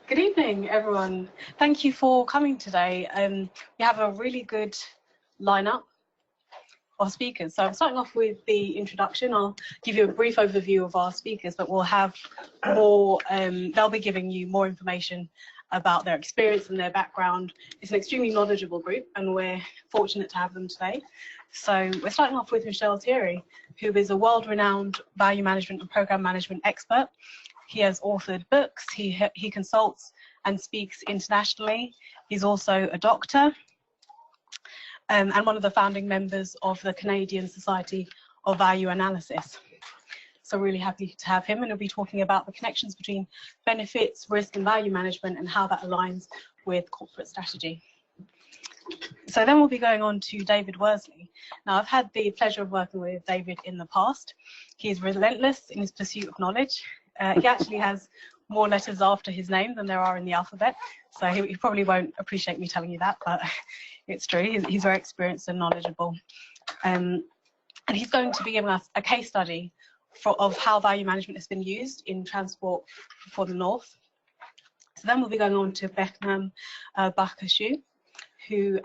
Good evening, everyone. Thank you for coming today. We have a really good lineup of speakers. So I'm starting off with the introduction. I'll give you a brief overview of our speakers, but we'll have more, they'll be giving you more information about their experience and their background. It's an extremely knowledgeable group and we're fortunate to have them today. So we're starting off with Michel Thiry, who is a world-renowned value management and program management expert. He has authored books, he consults and speaks internationally. He's also a doctor and one of the founding members of the Canadian Society of Value Analysis. So really happy to have him, and he'll be talking about the connections between benefits, risk and value management and how that aligns with corporate strategy. So then we'll be going on to David Worsley. Now I've had the pleasure of working with David in the past. He is relentless in his pursuit of knowledge. He actually has more letters after his name than there are in the alphabet, so he probably won't appreciate me telling you that, but it's true. He's very experienced and knowledgeable. And he's going to be giving us a case study of how value management has been used in transport for the North. So then we'll be going on to Behnam Bashokooh, who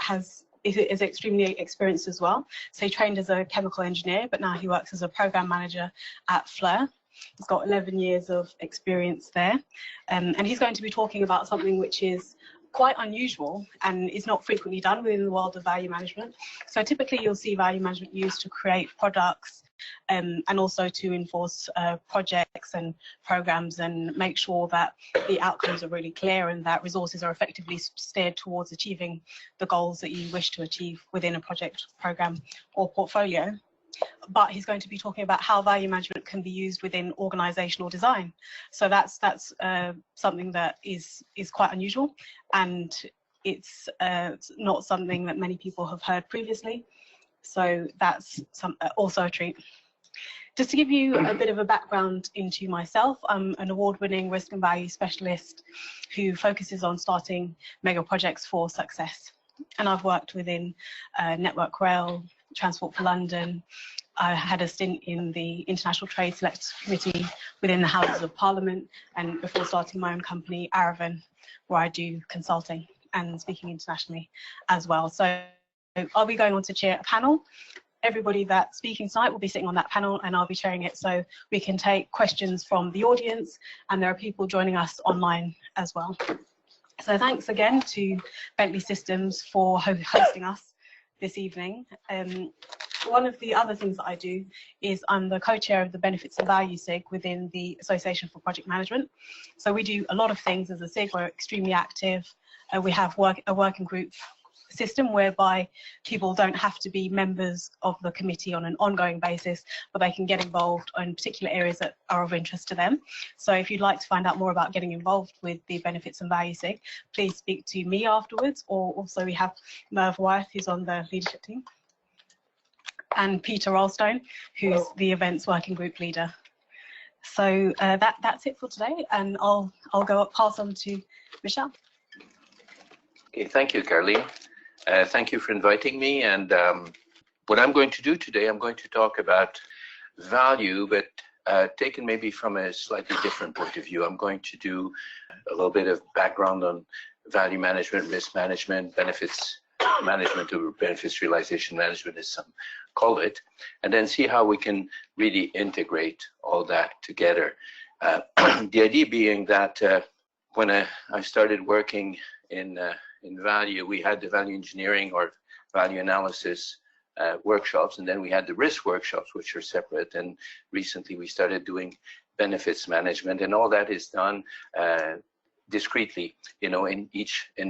is extremely experienced as well. So he trained as a chemical engineer, but now he works as a program manager at Fleur. He's got 11 years of experience there, and he's going to be talking about something which is quite unusual and is not frequently done within the world of value management. So typically you'll see value management used to create products and also to enforce projects and programs and make sure that the outcomes are really clear and that resources are effectively steered towards achieving the goals that you wish to achieve within a project, program or portfolio. But he's going to be talking about how value management can be used within organizational design. So that's something that is quite unusual, and it's not something that many people have heard previously. So that's also a treat. Just to give you a bit of a background into myself, I'm an award-winning risk and value specialist who focuses on starting mega projects for success. And I've worked within Network Rail, Transport for London. I had a stint in the International Trade Select Committee within the Houses of Parliament, and before starting my own company, Aravan, where I do consulting and speaking internationally as well. So I'll be going on to chair a panel. Everybody that's speaking tonight will be sitting on that panel, and I'll be chairing it so we can take questions from the audience, and there are people joining us online as well. So thanks again to Bentley Systems for hosting us this evening. One of the other things that I do is I'm the co-chair of the Benefits and Value SIG within the Association for Project Management. So we do a lot of things as a SIG. We're extremely active. We have a working group system whereby people don't have to be members of the committee on an ongoing basis, but they can get involved in particular areas that are of interest to them. So if you'd like to find out more about getting involved with the Benefits and Value SIG, please speak to me afterwards, or also we have Merv Wyeth, who's on the leadership team, and Peter Rolstone, who's the events working group leader. So that's it for today, and I'll pass on to Michel. Okay, thank you, Caroline. Thank you for inviting me. And what I'm going to do today, I'm going to talk about value, but taken maybe from a slightly different point of view. I'm going to do a little bit of background on value management, risk management, benefits management, or benefits realization management, as some call it, and then see how we can really integrate all that together. The idea being that when I started working in value, we had the value engineering or value analysis workshops, and then we had the risk workshops, which are separate. And recently we started doing benefits management, and all that is done discreetly, in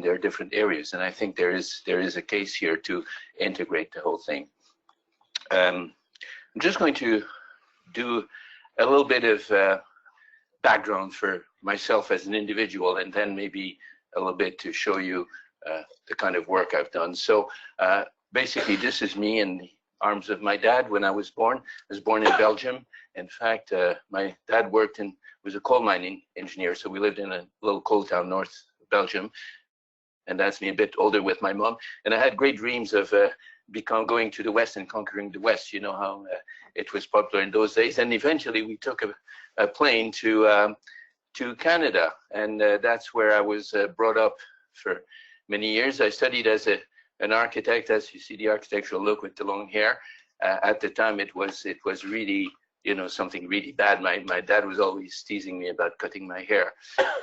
their different areas. And I think there is a case here to integrate the whole thing. I'm just going to do a little bit of background for myself as an individual, and then maybe a little bit to show you the kind of work I've done. So basically, this is me in the arms of my dad when I was born. I was born in Belgium. In fact, my dad was a coal mining engineer, so we lived in a little coal town north of Belgium, and that's me a bit older with my mom. And I had great dreams of going to the West and conquering the West. You know how it was popular in those days. And eventually we took a plane to to Canada, and that's where I was brought up for many years. I studied as an architect, as you see the architectural look with the long hair. At the time, it was really, you know, something really bad. My dad was always teasing me about cutting my hair.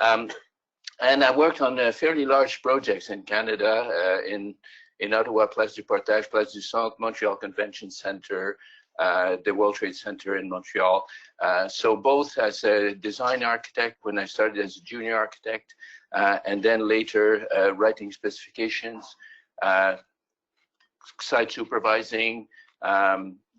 And I worked on fairly large projects in Canada, in Ottawa, Place du Portage, Place du Centre, Montreal Convention Center, the World Trade Center in Montreal. So both as a design architect when I started as a junior architect, and then later writing specifications, site supervising,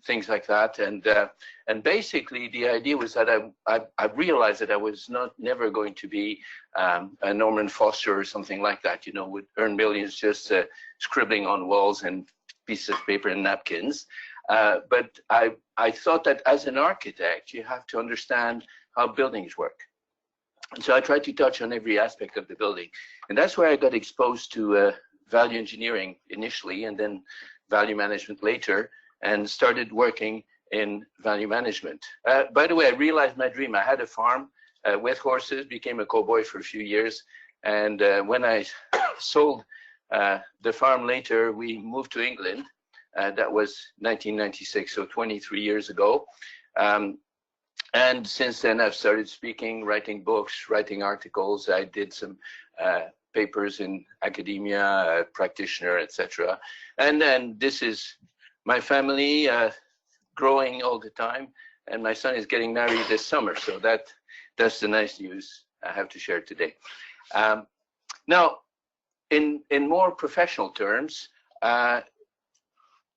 things like that. And basically the idea was that I realized that I was never going to be a Norman Foster or something like that, you know, would earn millions just scribbling on walls and pieces of paper and napkins. But I thought that as an architect, you have to understand how buildings work. And so I tried to touch on every aspect of the building. And that's where I got exposed to value engineering initially, and then value management later, and started working in value management. By the way, I realized my dream. I had a farm with horses, became a cowboy for a few years. And when I sold the farm later, we moved to England. That was 1996, so 23 years ago. And since then, I've started speaking, writing books, writing articles. I did some papers in academia, practitioner, etc. And then this is my family growing all the time. And my son is getting married this summer. So that's the nice news I have to share today. Now, in more professional terms,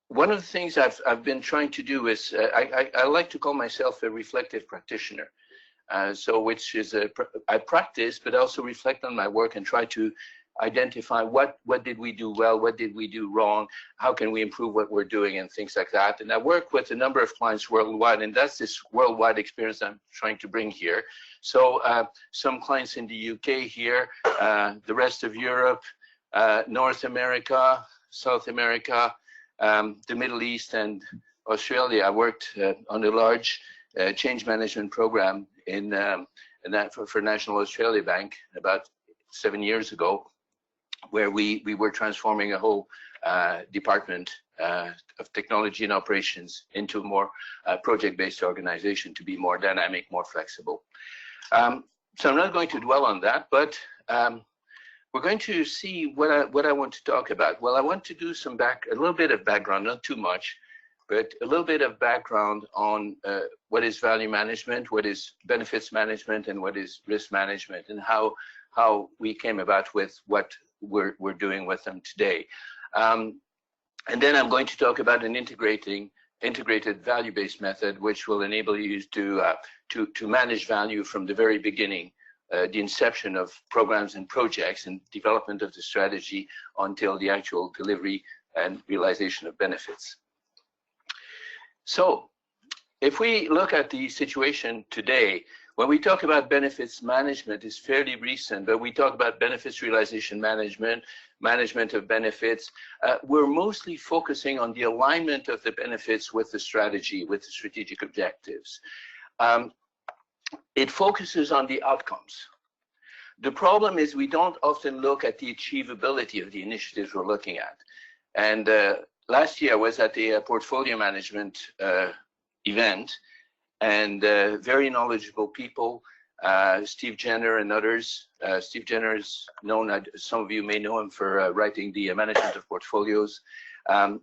one of the things I've been trying to do is I like to call myself a reflective practitioner. So which is I practice, but also reflect on my work and try to identify what did we do well, what did we do wrong, how can we improve what we're doing, and things like that. And I work with a number of clients worldwide, and that's this worldwide experience I'm trying to bring here. So some clients in the UK here, the rest of Europe, North America, South America, the Middle East, and Australia. I worked on a large change management program for National Australia Bank about 7 years ago, where we were transforming a whole department of technology and operations into a more project-based organization to be more dynamic, more flexible. So I'm not going to dwell on that, but we're going to see what I want to talk about. Well, I want to do a little bit of background, not too much, but a little bit of background on what is value management, what is benefits management, and what is risk management, and how we came about with what we're doing with them today. And then I'm going to talk about an integrated value-based method, which will enable you to manage value from the very beginning, the inception of programs and projects and development of the strategy until the actual delivery and realization of benefits. So if we look at the situation today, when we talk about benefits management, it's fairly recent, but we talk about benefits realization management, management of benefits. We're mostly focusing on the alignment of the benefits with the strategy, with the strategic objectives. It focuses on the outcomes. The problem is we don't often look at the achievability of the initiatives we're looking at. And last year I was at a portfolio management event, and very knowledgeable people, Steve Jenner and others. Steve Jenner is known, some of you may know him for writing the management of portfolios. And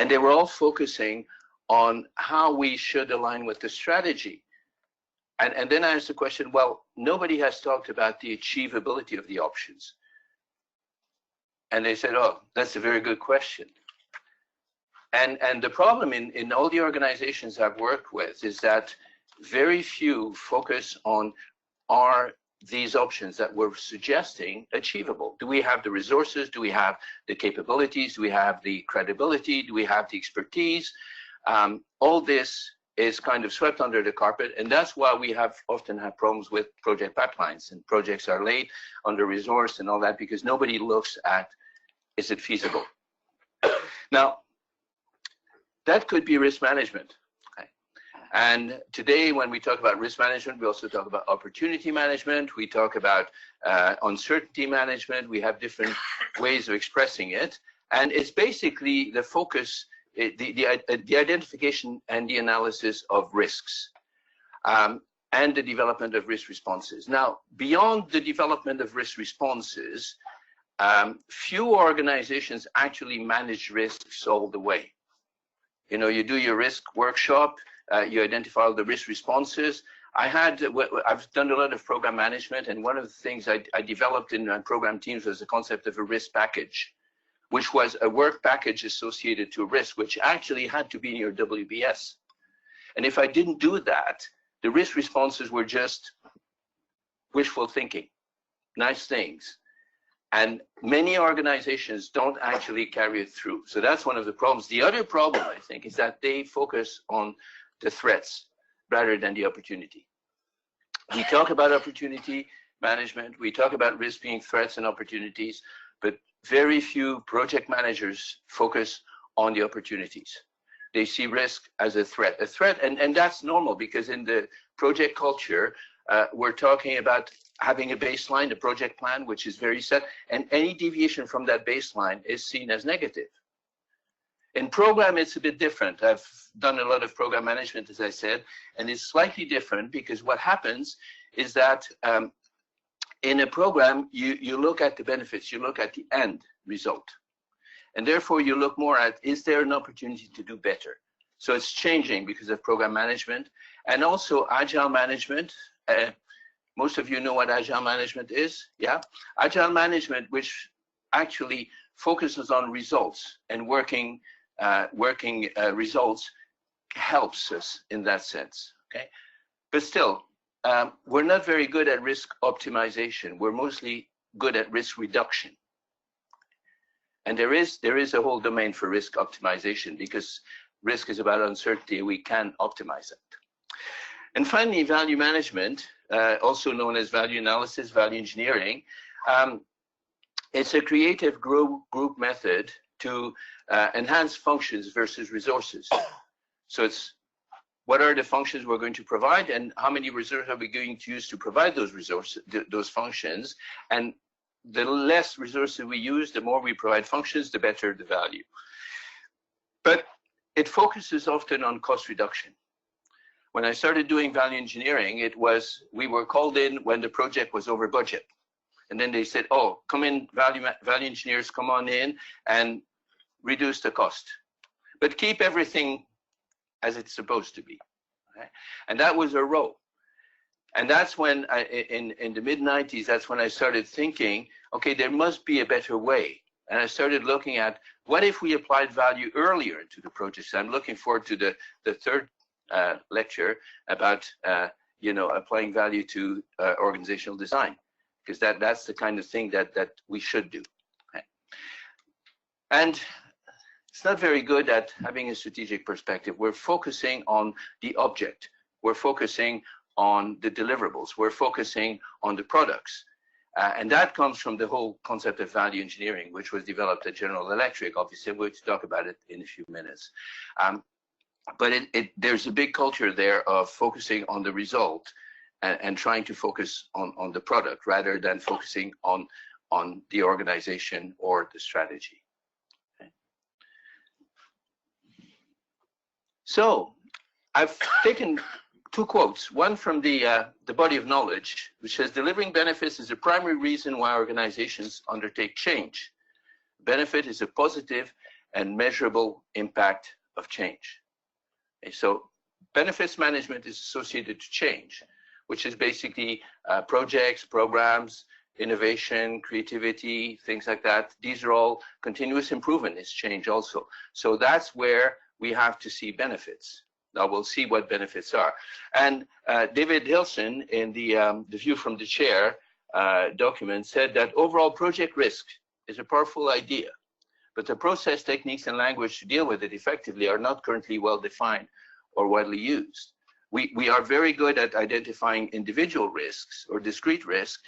they were all focusing on how we should align with the strategy. And then I asked the question, well, nobody has talked about the achievability of the options. And they said, oh, that's a very good question. And the problem in all the organizations I've worked with is that very few focus on, are these options that we're suggesting achievable? Do we have the resources? Do we have the capabilities? Do we have the credibility? Do we have the expertise? All this is kind of swept under the carpet, and that's why we often have problems with project pipelines, and projects are late, under-resourced and all that, because nobody looks at, is it feasible? Now, that could be risk management. Okay. And today, when we talk about risk management, we also talk about opportunity management. We talk about uncertainty management. We have different ways of expressing it. And it's basically the focus, the identification and the analysis of risks and the development of risk responses. Now, beyond the development of risk responses, few organizations actually manage risks all the way. You know, you do your risk workshop, you identify all the risk responses. I've done a lot of program management, and one of the things I developed in my program teams was the concept of a risk package, which was a work package associated to risk, which actually had to be in your WBS. And if I didn't do that, the risk responses were just wishful thinking, nice things. And many organizations don't actually carry it through. So that's one of the problems. The other problem, I think, is that they focus on the threats rather than the opportunity. We talk about opportunity management. We talk about risk being threats and opportunities, but very few project managers focus on the opportunities. They see risk as a threat, and that's normal because in the project culture, we're talking about having a baseline, a project plan, which is very set, and any deviation from that baseline is seen as negative. In program, it's a bit different. I've done a lot of program management, as I said, and it's slightly different because what happens is that in a program, you look at the benefits, you look at the end result. And therefore, you look more at, is there an opportunity to do better? So it's changing because of program management and also agile management. Most of you know what agile management is, yeah? Agile management, which actually focuses on results and working results, helps us in that sense, okay? But still, we're not very good at risk optimization. We're mostly good at risk reduction. And there is a whole domain for risk optimization because risk is about uncertainty. We can optimize it. And finally, value management, also known as value analysis, value engineering. It's a creative group method to enhance functions versus resources. So it's what are the functions we're going to provide and how many resources are we going to use to provide those resources, those functions. And the less resources we use, the more we provide functions, the better the value. But it focuses often on cost reduction. When I started doing value engineering, we were called in when the project was over budget. And then they said, oh, come in, value engineers, come on in and reduce the cost. But keep everything as it's supposed to be. Right? And that was a role. And that's when, in the mid-90s, that's when I started thinking, okay, there must be a better way. And I started looking at, what if we applied value earlier into the project? So I'm looking forward to the third lecture about, applying value to organizational design, because that's the kind of thing that we should do. Okay. And it's not very good at having a strategic perspective. We're focusing on the object. We're focusing on the deliverables. We're focusing on the products. And that comes from the whole concept of value engineering, which was developed at General Electric. Obviously, we're going to talk about it in a few minutes. But there's a big culture there of focusing on the result and trying to focus on the product rather than focusing on the organization or the strategy. Okay. So I've taken two quotes, one from the body of knowledge, which says delivering benefits is the primary reason why organizations undertake change. Benefit is a positive and measurable impact of change. Okay, so benefits management is associated to change, which is basically projects, programs, innovation, creativity, things like that. These are all continuous improvement is change also. So that's where we have to see benefits. Now we'll see what benefits are. And David Hilson in the View from the Chair document said that overall project risk is a powerful idea, but the process, techniques, and language to deal with it effectively are not currently well defined or widely used. We are very good at identifying individual risks or discrete risks,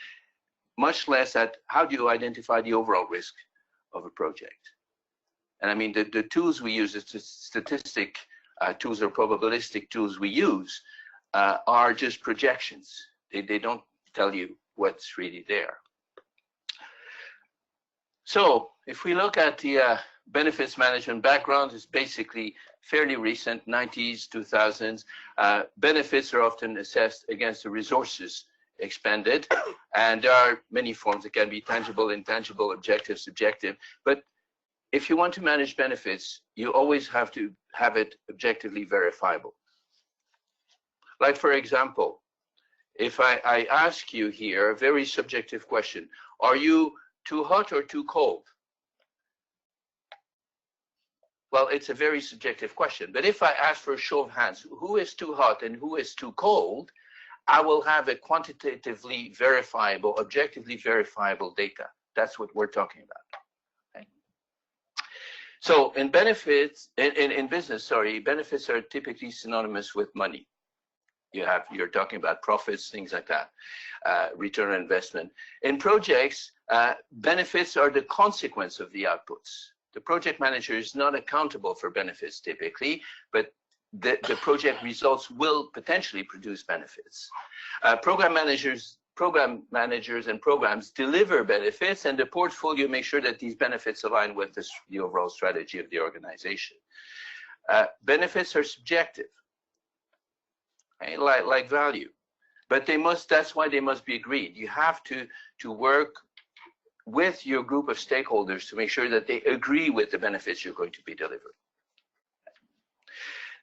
much less at how do you identify the overall risk of a project. And I mean, the tools we use is statistic tools or probabilistic tools we use are just projections. They don't tell you what's really there. So if we look at the benefits management background, it's basically fairly recent, 90s, 2000s. Benefits are often assessed against the resources expended, and there are many forms. It can be tangible, intangible, objective, subjective. But if you want to manage benefits, you always have to have it objectively verifiable. Like, for example, if I ask you here a very subjective question, are you too hot or too cold? Well, it's a very subjective question. But if I ask for a show of hands, who is too hot and who is too cold, I will have a quantitatively verifiable, objectively verifiable data. That's what we're talking about. Okay? So in benefits, in business, sorry, benefits are typically synonymous with money. You're talking about profits, things like that, return on investment. In projects, benefits are the consequence of the outputs. The project manager is not accountable for benefits typically, but the project results will potentially produce benefits. Program managers and programs deliver benefits, and the portfolio makes sure that these benefits align with the overall strategy of the organization. Benefits are subjective, right? like value, but that's why they must be agreed. You have to work with your group of stakeholders to make sure that they agree with the benefits you're going to be delivering.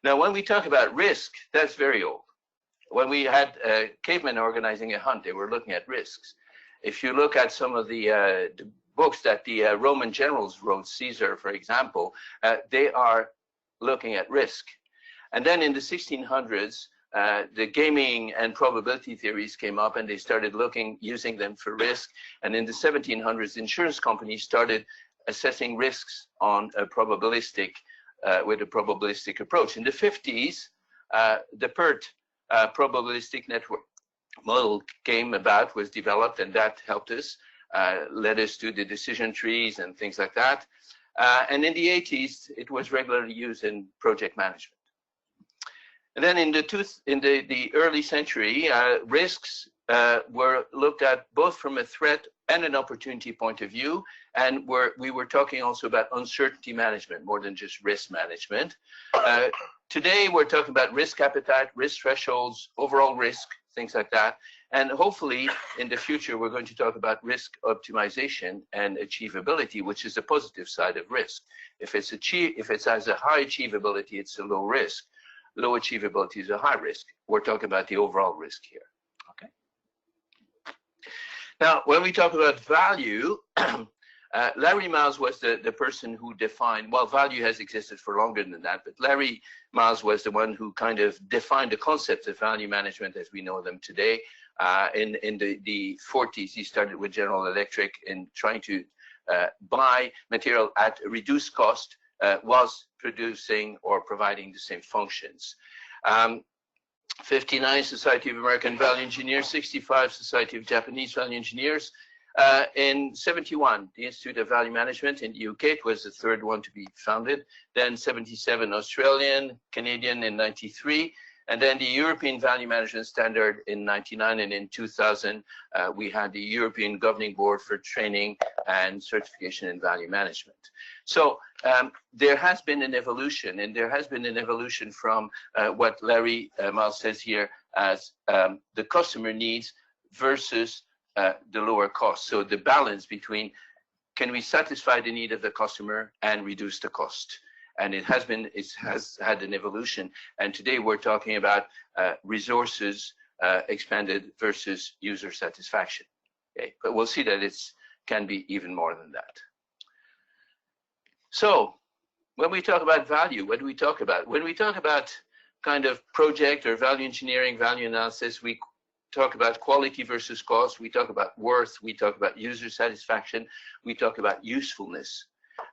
Now, when we talk about risk, that's very old. When we had cavemen organizing a hunt, they were looking at risks. If you look at some of the books that the Roman generals wrote, Caesar, for example, they are looking at risk. And then in the 1600s, the gaming and probability theories came up, and they started using them for risk. And in the 1700s, insurance companies started assessing risks on a probabilistic, with a probabilistic approach. In the 50s, the PERT probabilistic network model was developed, and that helped us, led us to the decision trees and things like that. And in the 80s, it was regularly used in project management. And then in the early century, risks were looked at both from a threat and an opportunity point of view, and we were talking also about uncertainty management more than just risk management. Today, we're talking about risk appetite, risk thresholds, overall risk, things like that. And hopefully, in the future, we're going to talk about risk optimization and achievability, which is the positive side of risk. If it has a high achievability, it's a low risk. Low achievability is a high risk. We're talking about the overall risk here. Okay. Now, when we talk about value, Larry Miles was the person who defined, well, value has existed for longer than that, but Larry Miles was the one who kind of defined the concept of value management as we know them today. In the 40s, he started with General Electric in trying to buy material at a reduced cost, was producing or providing the same functions. 59, Society of American Value Engineers, 65, Society of Japanese Value Engineers. In 71, the Institute of Value Management in the UK, it was the third one to be founded. Then 77, Australian, Canadian in 93. And then the European Value Management Standard in 99, and in 2000, we had the European Governing Board for Training and Certification in Value Management. So there has been an evolution, and there has been an evolution from what Larry Miles says here as the customer needs versus the lower cost. So the balance between can we satisfy the need of the customer and reduce the cost? And it has had an evolution. And today we're talking about resources expended versus user satisfaction. Okay, but we'll see that it can be even more than that. So when we talk about value, what do we talk about? When we talk about kind of project or value engineering, value analysis, we talk about quality versus cost. We talk about worth. We talk about user satisfaction. We talk about usefulness.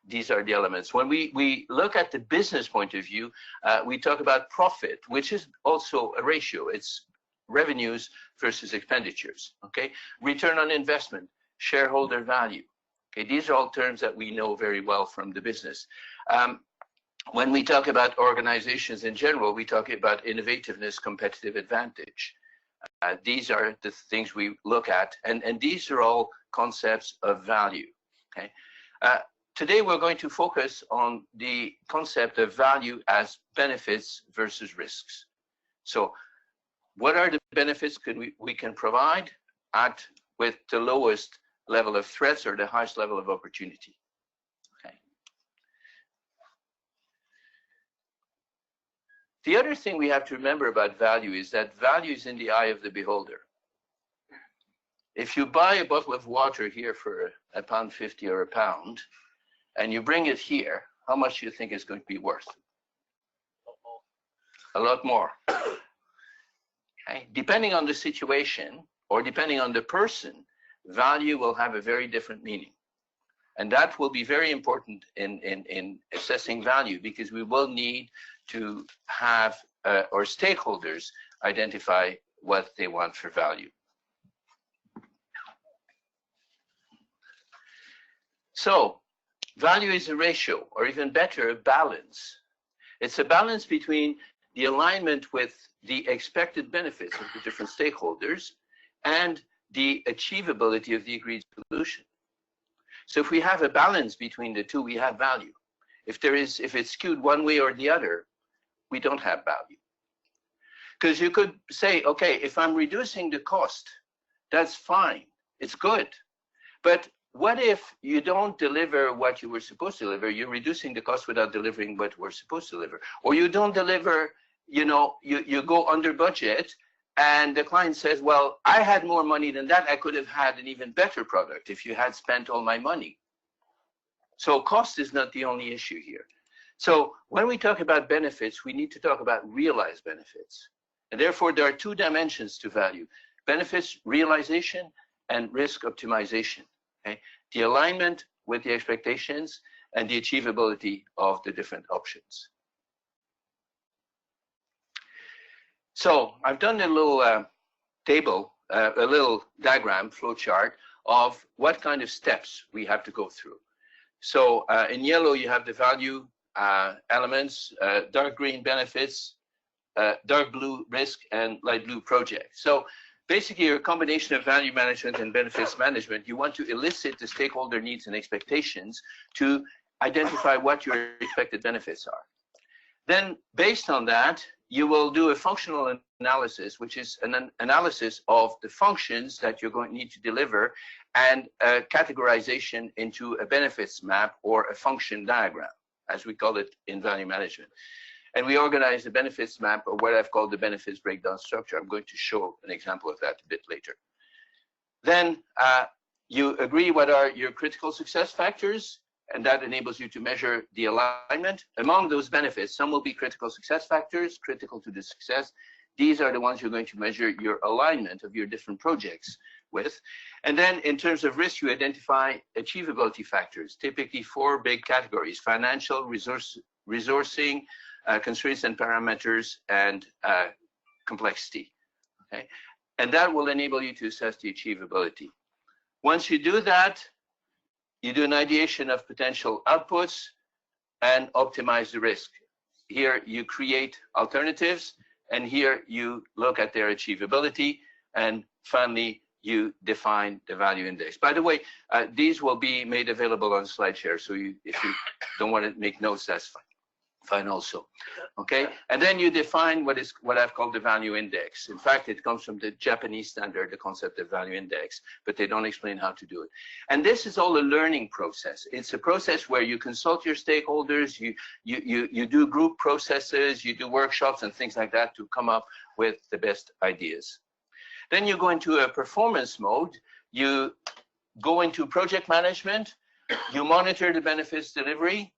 These are the elements. When we look at the business point of view, we talk about profit, which is also a ratio. It's revenues versus expenditures, okay? Return on investment, shareholder value. Okay, these are all terms that we know very well from the business. when we talk about organizations in general, we talk about innovativeness, competitive advantage. These are the things we look at, and these are all concepts of value. Okay. Today we're going to focus on the concept of value as benefits versus risks. So what are the benefits we can provide with the lowest level of threats or the highest level of opportunity? Okay. The other thing we have to remember about value is that value is in the eye of the beholder. If you buy a bottle of water here for £1.50 or £1, and you bring it here, how much do you think it's going to be worth? A lot more. Okay. Depending on the situation or depending on the person, value will have a very different meaning. And that will be very important in assessing value, because we will need to have our stakeholders identify what they want for value. So value is a ratio, or even better, a balance. It's a balance between the alignment with the expected benefits of the different stakeholders and the achievability of the agreed solution. So if we have a balance between the two, we have value. If it's skewed one way or the other, we don't have value. Because you could say, okay, if I'm reducing the cost, that's fine, it's good. But what if you don't deliver what you were supposed to deliver? You're reducing the cost without delivering what we're supposed to deliver. Or you don't deliver, you go under budget, and the client says, well, I had more money than that. I could have had an even better product if you had spent all my money. So cost is not the only issue here. So when we talk about benefits, we need to talk about realized benefits. And therefore, there are two dimensions to value: benefits realization and risk optimization. Okay? The alignment with the expectations and the achievability of the different options. So I've done a little table, a little diagram, flow chart of what kind of steps we have to go through. So in yellow, you have the value elements, dark green benefits, dark blue risk, and light blue project. So basically, a combination of value management and benefits management. You want to elicit the stakeholder needs and expectations to identify what your expected benefits are. Then, based on that, you will do a functional analysis, which is an analysis of the functions that you're going to need to deliver, and a categorization into a benefits map or a function diagram, as we call it in value management. And we organize the benefits map, or what I've called the benefits breakdown structure. I'm going to show an example of that a bit later. Then you agree what are your critical success factors, and that enables you to measure the alignment. Among those benefits, some will be critical success factors, critical to the success. These are the ones you're going to measure your alignment of your different projects with. And then in terms of risk, you identify achievability factors, typically 4 big categories: financial, resourcing, constraints and parameters, and complexity. Okay? And that will enable you to assess the achievability. Once you do that, you do an ideation of potential outputs and optimize the risk. Here you create alternatives, and here you look at their achievability, and finally you define the value index. By the way, these will be made available on SlideShare, so if you don't want to make notes, that's fine also. Okay, and then you define what I've called the value index. In fact, it comes from the Japanese standard, the concept of value index, but they don't explain how to do it. And this is all a learning process. It's a process where you consult your stakeholders, you do group processes, you do workshops and things like that to come up with the best ideas. Then you go into a performance mode. You go into project management. You monitor the benefits delivery.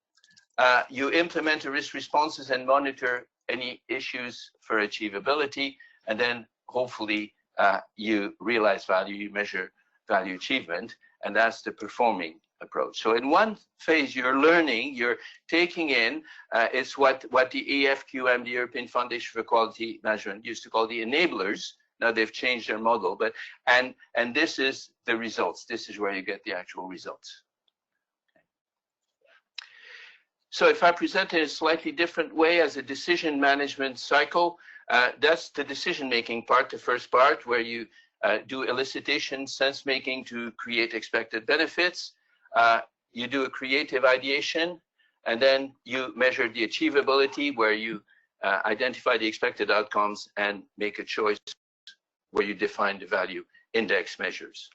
You implement the risk responses and monitor any issues for achievability, and then hopefully you realize value, you measure value achievement, and that's the performing approach. So in one phase, you're learning, you're taking in, it's what the EFQM, the European Foundation for Quality Management, used to call the enablers. Now they've changed their model, but and this is the results. This is where you get the actual results. So if I present it in a slightly different way as a decision management cycle, that's the decision-making part, the first part, where you do elicitation, sense-making to create expected benefits. You do a creative ideation, and then you measure the achievability, where you identify the expected outcomes and make a choice where you define the value index measures.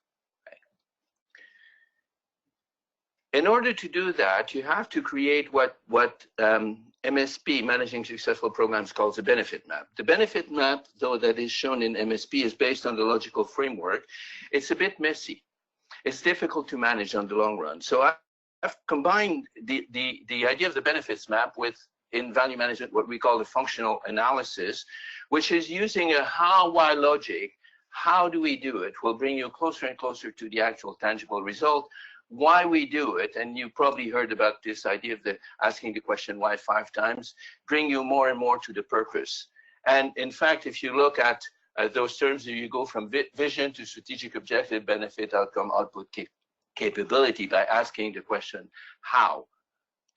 In order to do that, you have to create what MSP, Managing Successful Programs, calls a benefit map. The benefit map, though, that is shown in MSP is based on the logical framework. It's a bit messy. It's difficult to manage on the long run. So I've combined the idea of the benefits map with, in value management, what we call the functional analysis, which is using a how, why logic. How do we do it will bring you closer and closer to the actual tangible result. Why we do it, and you probably heard about this idea of asking the question why 5 times, bring you more and more to the purpose. And in fact, if you look at those terms, you go from vision to strategic objective, benefit, outcome, output, capability, by asking the question how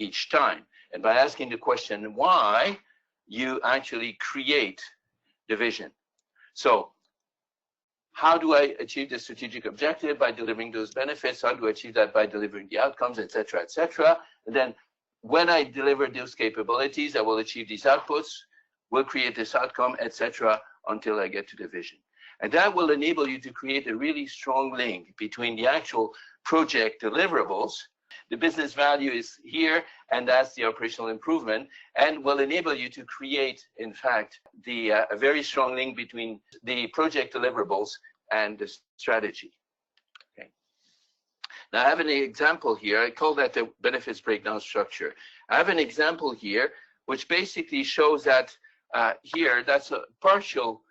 each time. And by asking the question why, you actually create the vision. So how do I achieve the strategic objective? By delivering those benefits. How do I achieve that? By delivering the outcomes, et cetera, et cetera. And then when I deliver those capabilities, I will achieve these outputs, will create this outcome, et cetera, until I get to the vision. And that will enable you to create a really strong link between the actual project deliverables. The business value is here, and that's the operational improvement, and will enable you to create, in fact, a very strong link between the project deliverables and the strategy. Okay. Now I have an example here. I call that the benefits breakdown structure. I have an example here which basically shows that here, that's a partial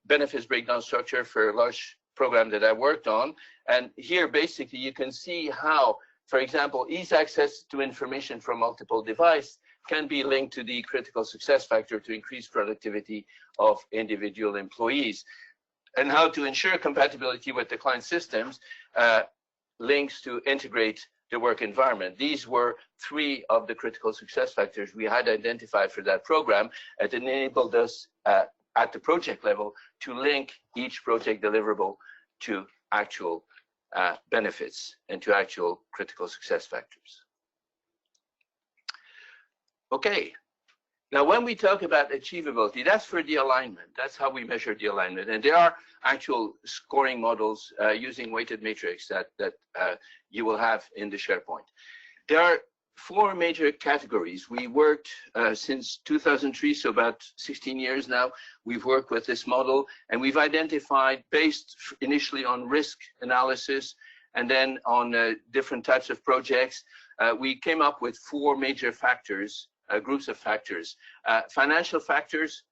benefits breakdown structure for a large program that I worked on. And here, basically, you can see how, for example, ease access to information from multiple devices can be linked to the critical success factor to increase productivity of individual employees. And how to ensure compatibility with the client systems links to integrate the work environment. These were 3 of the critical success factors we had identified for that program. It enabled us at the project level to link each project deliverable to actual benefits and to actual critical success factors. Okay, now when we talk about achievability, that's for the alignment. That's how we measure the alignment. And there are actual scoring models using weighted matrix that you will have in the SharePoint. There are 4 major categories. We worked since 2003, so about 16 years now, we've worked with this model, and we've identified, based initially on risk analysis and then on different types of projects, we came up with 4 major factors, groups of factors. Financial factors: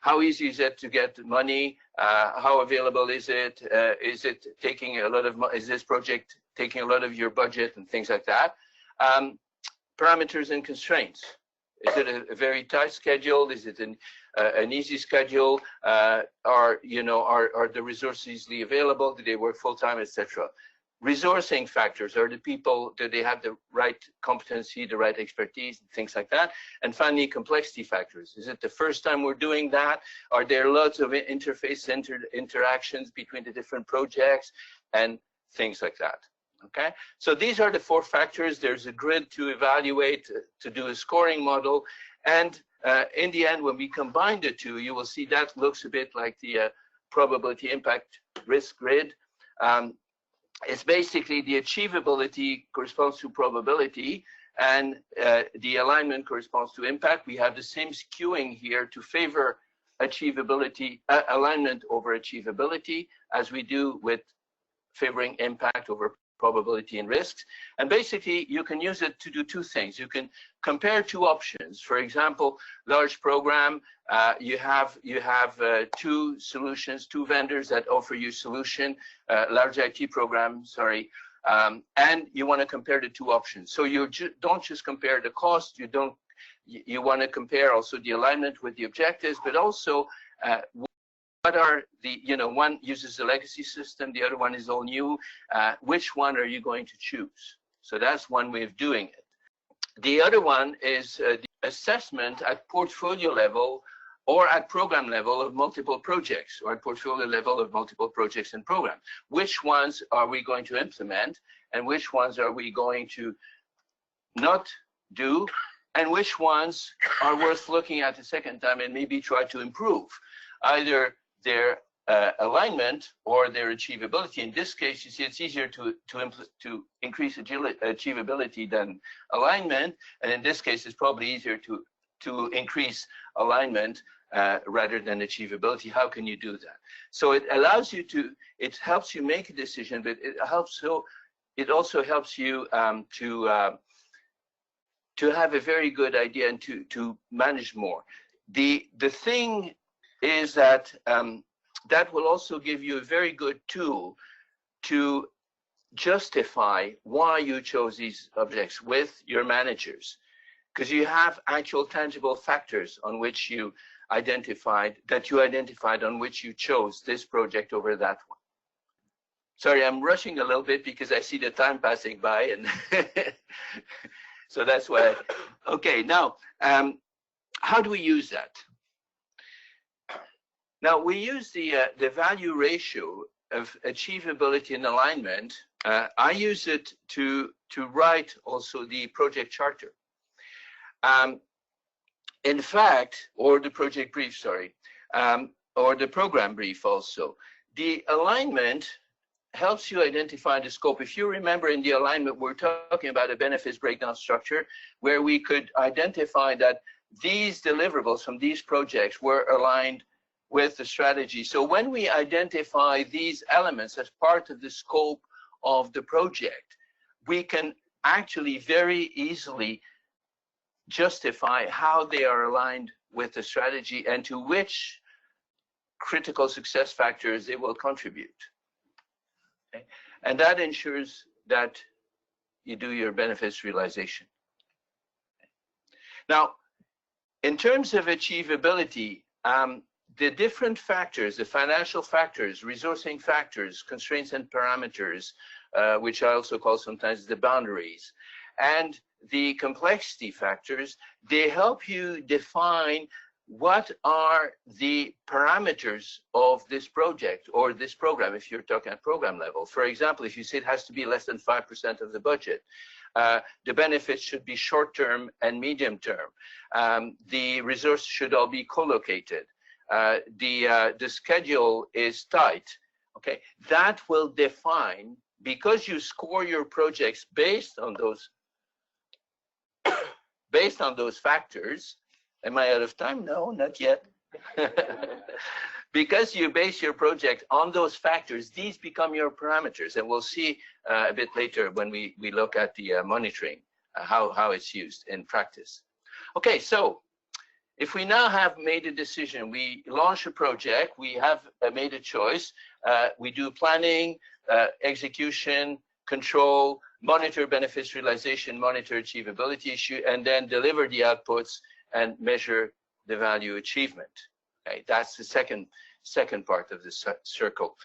how easy is it to get money? How available is it? Is it taking a lot of, is this project taking a lot of your budget, and things like that. Parameters and constraints. Is it a very tight schedule? Is it an easy schedule? Are the resources easily available? Do they work full-time, etc.? Resourcing factors: are the people, do they have the right competency, the right expertise, things like that? And finally, complexity factors. Is it the first time we're doing that? Are there lots of interface-centered interactions between the different projects, and things like that? Okay, so these are the 4 factors. There's a grid to evaluate, to do a scoring model, and in the end, when we combine the 2, you will see that looks a bit like the probability impact risk grid. It's basically the achievability corresponds to probability, and the alignment corresponds to impact. We have the same skewing here to favor achievability, alignment over achievability, as we do with favoring impact over probability and risks. And basically, you can use it to do 2 things. You can compare 2 options. For example, large program, you have 2 solutions, 2 vendors that offer you solution, large IT program, sorry, and you want to compare the 2 options. So you don't just compare the cost, you want to compare also the alignment with the objectives, but also what are the, one uses a legacy system, the other one is all new. Which one are you going to choose? So that's one way of doing it. The other one is the assessment at portfolio level or at program level of multiple projects, or at portfolio level of multiple projects and programs. Which ones are we going to implement, and which ones are we going to not do, and which ones are worth looking at a second time and maybe try to improve either their alignment or their achievability. In this case, you see it's easier to increase achievability than alignment, and in this case it's probably easier to increase alignment rather than achievability. How can you do that? So it allows you to, it helps you make a decision, but it also helps you to have a very good idea and to manage more. The thing is that that will also give you a very good tool to justify why you chose these objects with your managers, because you have actual tangible factors on which you identified on which you chose this project over that one. Sorry, I'm rushing a little bit because I see the time passing by, and so that's why. Okay, now how do we use that? Now we use the value ratio of achievability and alignment. I use it to write also the project charter. In fact, or the project brief, sorry, or the program brief also. The alignment helps you identify the scope. If you remember, in the alignment, we're talking about a benefits breakdown structure where we could identify that these deliverables from these projects were aligned with the strategy. So when we identify these elements as part of the scope of the project, we can actually very easily justify how they are aligned with the strategy and to which critical success factors they will contribute. Okay? And that ensures that you do your benefits realization. Now, in terms of achievability, the different factors, the financial factors, resourcing factors, constraints and parameters, which I also call sometimes the boundaries, and the complexity factors, they help you define what are the parameters of this project or this program, if you're talking at program level. For example, if you say it has to be less than 5% of the budget, the benefits should be short-term and medium-term. The resources should all be co-located. The schedule is tight. Okay, that will define, because you score your projects based on those factors. Am I out of time? No, not yet. Because you base your project on those factors, these become your parameters, and we'll see a bit later when we look at the monitoring, how it's used in practice. Okay, so if we now have made a decision, we launch a project, we have made a choice, we do planning, execution, control, monitor benefits realization, monitor achievability issue, and then deliver the outputs and measure the value achievement. Okay, that's the second part of the circle.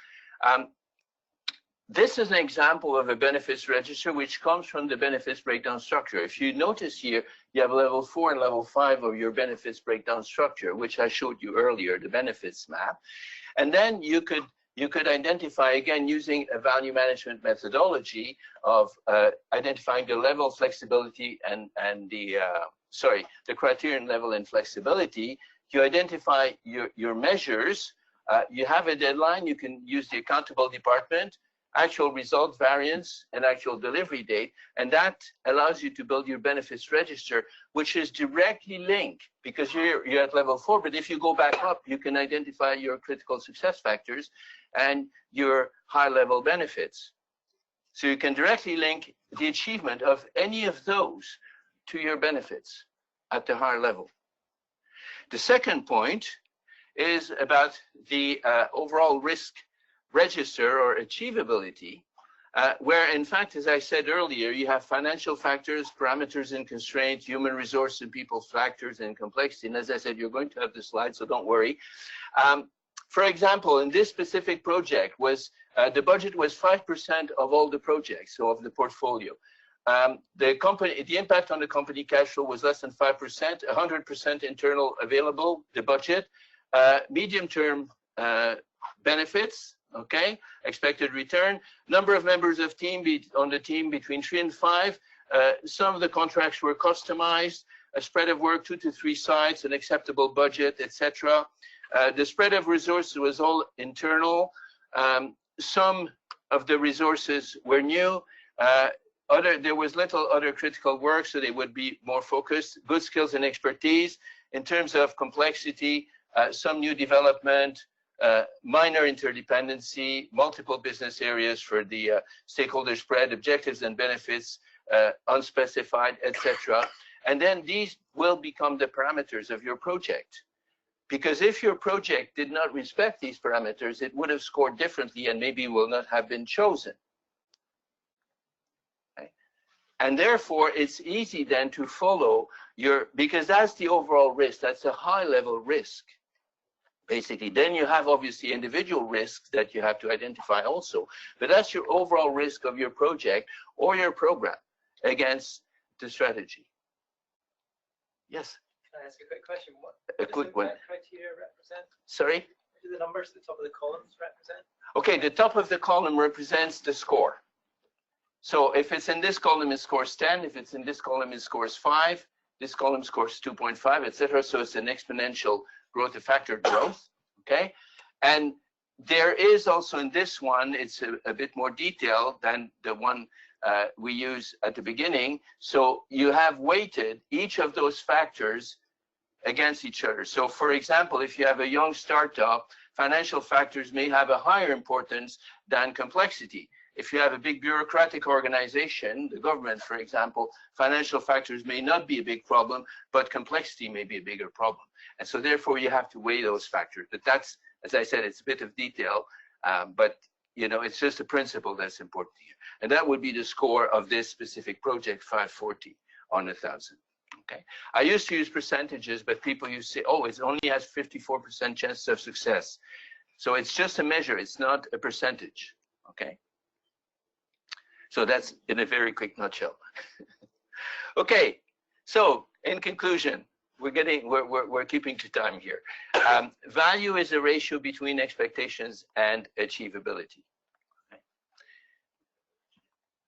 This is an example of a benefits register which comes from the benefits breakdown structure. If you notice here, you have level 4 and level 5 of your benefits breakdown structure, which I showed you earlier, the benefits map. And then you could identify, again, using a value management methodology of identifying the level of flexibility and the criterion level and flexibility. You identify your measures. You have a deadline. You can use the accountable department, actual result variance, and actual delivery date. And that allows you to build your benefits register, which is directly linked, because you're at level 4. But if you go back up, you can identify your critical success factors and your high-level benefits. So you can directly link the achievement of any of those to your benefits at the higher level. The second point is about the overall risk register or achievability, where in fact, as I said earlier, you have financial factors, parameters and constraints, human resource and people factors, and complexity. And as I said, you're going to have the slide, so don't worry. For example, in this specific project, the budget was 5% of all the projects, so of the portfolio. the impact on the company cash flow was less than 5%, 100% internal available, the budget. Medium-term benefits, okay, expected return, number of members of on the team between 3 and 5. Some of the contracts were customized, a spread of work 2 to 3 sites, an acceptable budget, etc. The spread of resources was all internal. Some of the resources were new. There was little other critical work, so they would be more focused. Good skills and expertise. In terms of complexity, some new development, minor interdependency, multiple business areas for the stakeholder spread, objectives and benefits, unspecified, etc. And then these will become the parameters of your project. Because if your project did not respect these parameters, it would have scored differently and maybe will not have been chosen. Okay? And therefore, it's easy then to follow because that's the overall risk. That's a high-level risk, basically. Then you have obviously individual risks that you have to identify also. But that's your overall risk of your project or your program against the strategy. Yes? Can I ask a quick question? What a quick one. Criteria represent? Sorry? What do the numbers at the top of the columns represent? Okay, the top of the column represents the score. So if it's in this column, it scores 10. If it's in this column, it scores 5. This column scores 2.5, etc. So it's an exponential growth factor growth. Okay, and there is also in this one, it's a bit more detailed than the one we use at the beginning. So you have weighted each of those factors against each other. So for example, if you have a young startup, financial factors may have a higher importance than complexity. If you have a big bureaucratic organization, the government, for example, financial factors may not be a big problem, but complexity may be a bigger problem. And so therefore you have to weigh those factors. But that's, as I said, it's a bit of detail, but you know, it's just a principle that's important here. And that would be the score of this specific project, 540 on 1,000. Okay. I used to use percentages, but people used to say, oh, it only has 54% chance of success. So it's just a measure. It's not a percentage. Okay. So that's in a very quick nutshell. Okay. So in conclusion, we're keeping to time here. Value is a ratio between expectations and achievability. Okay.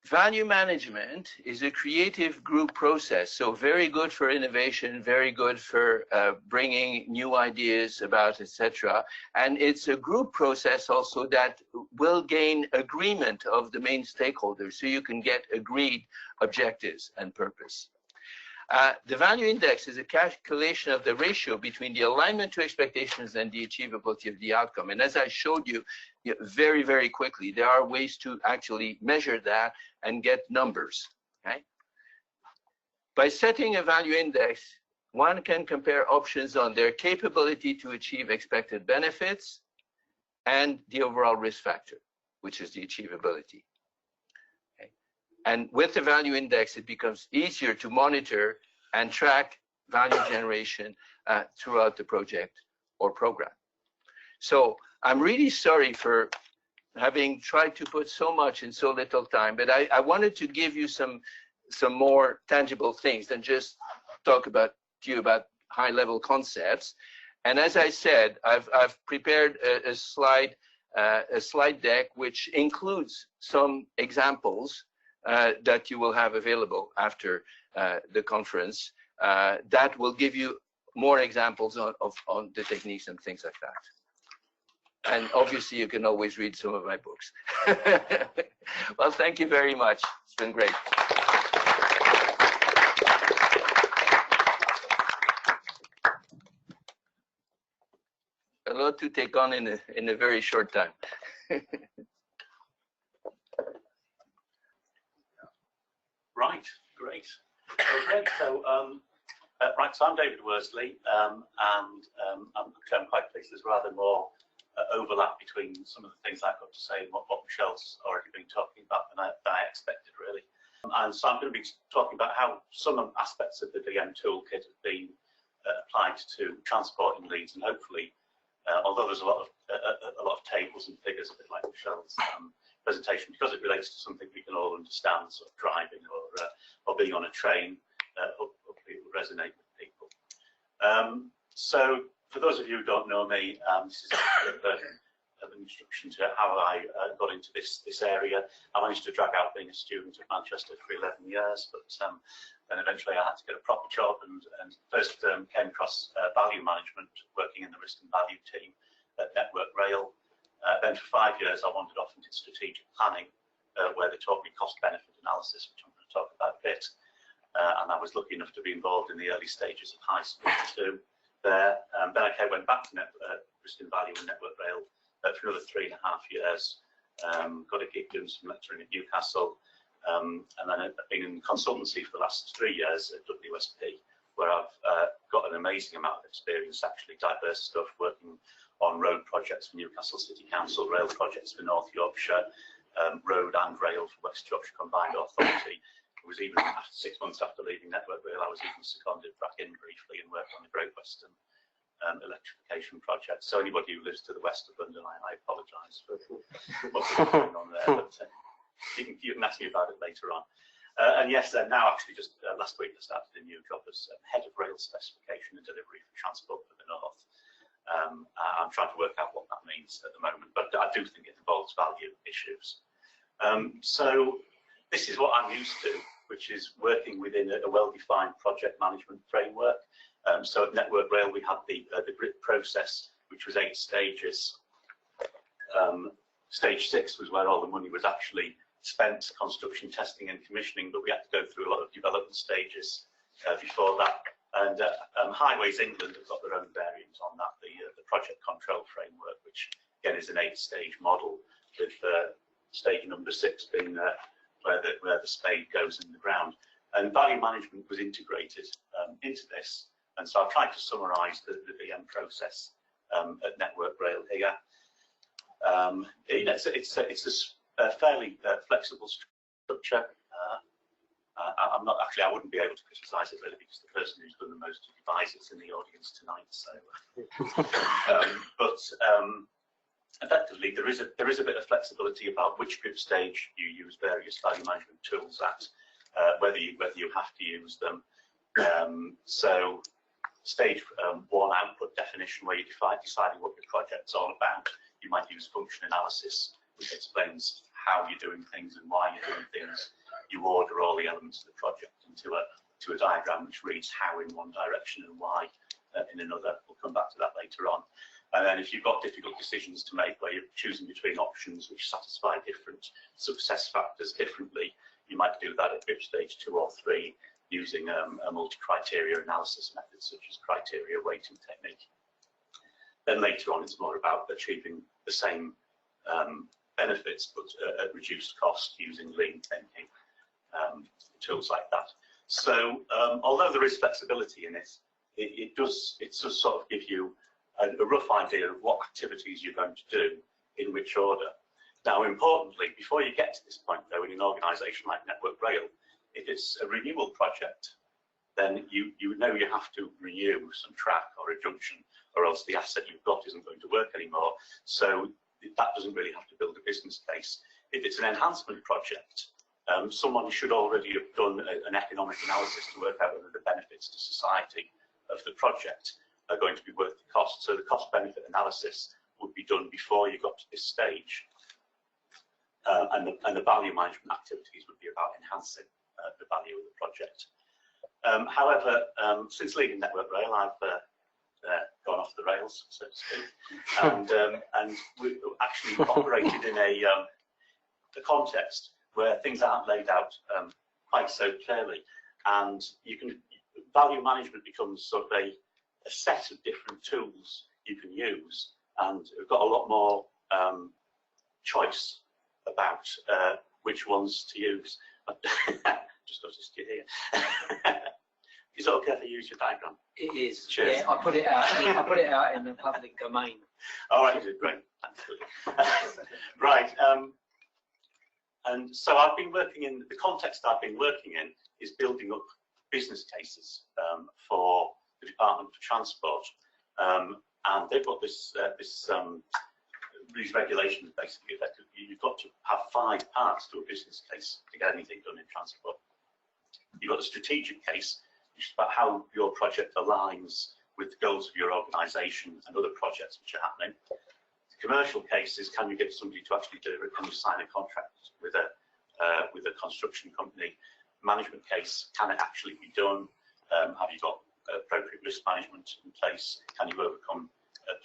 Value management is a creative group process, so very good for innovation, very good for bringing new ideas about, etc. And it's a group process also that will gain agreement of the main stakeholders, so you can get agreed objectives and purpose. The value index is a calculation of the ratio between the alignment to expectations and the achievability of the outcome. And as I showed you very, very quickly, there are ways to actually measure that and get numbers. Okay? By setting a value index, one can compare options on their capability to achieve expected benefits and the overall risk factor, which is the achievability. And with the value index, it becomes easier to monitor and track value generation throughout the project or program. So I'm really sorry for having tried to put so much in so little time, but I wanted to give you some more tangible things than just talk to you about high-level concepts. And as I said, I've prepared a slide deck which includes some examples that you will have available after the conference that will give you more examples on the techniques and things like that. And obviously, you can always read some of my books. Well, thank you very much. It's been great. A lot to take on in a very short time. Right, great. Okay, so right, so I'm David Worsley, and I'm quite pleased there's rather more overlap between some of the things I've got to say and what Michel's already been talking about than I expected, really. And so I'm going to be talking about how some aspects of the DM toolkit have been applied to transporting leads, and hopefully, although there's a lot of tables and figures, a bit like Michel's, presentation, because it relates to something we can all understand, sort of driving or being on a train, hopefully it will resonate with people. So for those of you who don't know me, this is an introduction to how I got into this area. I managed to drag out being a student at Manchester for 11 years, but then eventually I had to get a proper job, and first came across value management, working in the risk and value team at Network Rail. Then for 5 years I wandered off into strategic planning, where they taught me cost-benefit analysis, which I'm going to talk about a bit. And I was lucky enough to be involved in the early stages of high school too there. Then I went back to risk and value and Network Rail for another 3.5 years. Got a gig doing some lecturing at Newcastle. And then I've been in consultancy for the last 3 years at WSP, where I've got an amazing amount of experience, actually, diverse stuff, working on road projects for Newcastle City Council, rail projects for North Yorkshire, road and rail for West Yorkshire Combined Authority. It was even 6 months after leaving Network Rail, I was even seconded back in briefly and worked on the Great Western electrification project. So anybody who lives to the west of London, I apologise for what's going on there, but you can ask me about it later on. And yes, now actually just last week I started a new job as head of rail specification and delivery for Transport for the North. I'm trying to work out what that means at the moment, but I do think it involves value issues. So this is what I'm used to, which is working within a well-defined project management framework. So at Network Rail we had the GRIT process, which was 8 stages. Stage 6 was where all the money was actually spent, construction, testing and commissioning, but we had to go through a lot of development stages before that. And Highways England have got their own variant on that, the project control framework, which again is an 8-stage model, with stage number 6 being where the spade goes in the ground. And value management was integrated into this, and so I've tried to summarise the VM process at Network Rail here. It's a fairly flexible structure. I'm not actually, I wouldn't be able to criticise it really, because the person who's done the most to devise it's in the audience tonight. So, effectively, there is a bit of flexibility about which group stage you use various value management tools at, whether you have to use them. So, stage 1 output definition, where you're deciding what your project's all about. You might use function analysis, which explains how you're doing things and why you're doing things. You order all the elements of the project into a diagram which reads how in one direction and why in another. We'll come back to that later on. And then if you've got difficult decisions to make, where you're choosing between options which satisfy different success factors differently, you might do that at grip stage 2 or 3 using a multi-criteria analysis method, such as criteria weighting technique. Then later on, it's more about achieving the same benefits, but at reduced cost using lean thinking, tools like that. So although there is flexibility in it, it does sort of give you a rough idea of what activities you're going to do in which order. Now, importantly, before you get to this point, though, in an organisation like Network Rail, if it's a renewal project, then you know you have to renew some track or a junction, or else the asset you've got isn't going to work anymore. So that doesn't really have to build a business case. If it's an enhancement project, someone should already have done an economic analysis to work out whether the benefits to society of the project are going to be worth the cost. So the cost-benefit analysis would be done before you got to this stage. And the value management activities would be about enhancing the value of the project. However, since leaving Network Rail, I've gone off the rails, so to speak, and we actually operated in a context where things aren't laid out quite so clearly, and value management becomes sort of a set of different tools you can use, and we've got a lot more choice about which ones to use. Just noticed you here. Is it okay if I use your diagram? It is. Cheers. Yeah, I put it out. I put it out in the public domain. All right, great. Right. And so I've been working in the context I've been working in is building up business cases for the Department for Transport, and they've got this these regulations basically effectively, you've got to have 5 parts to a business case to get anything done in transport. You've got the strategic case, which is about how your project aligns with the goals of your organisation and other projects which are happening. The commercial case is, can you get somebody to actually do it? Can you sign a contract with a construction company? Management case, can it actually be done? Have you got appropriate risk management in place? Can you overcome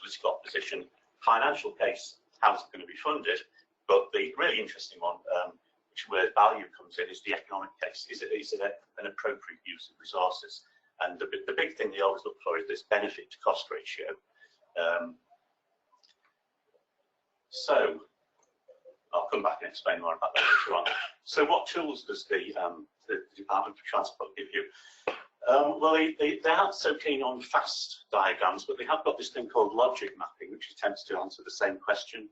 political opposition? Financial case, how's it going to be funded? But the really interesting one, which where value comes in, is the economic case. Is it an appropriate use of resources? And the big thing they always look for is this benefit to cost ratio. So I'll come back and explain more about that later on. So what tools does the Department for Transport give you? Well, they aren't so keen on fast diagrams, but they have got this thing called logic mapping, which attempts to answer the same question.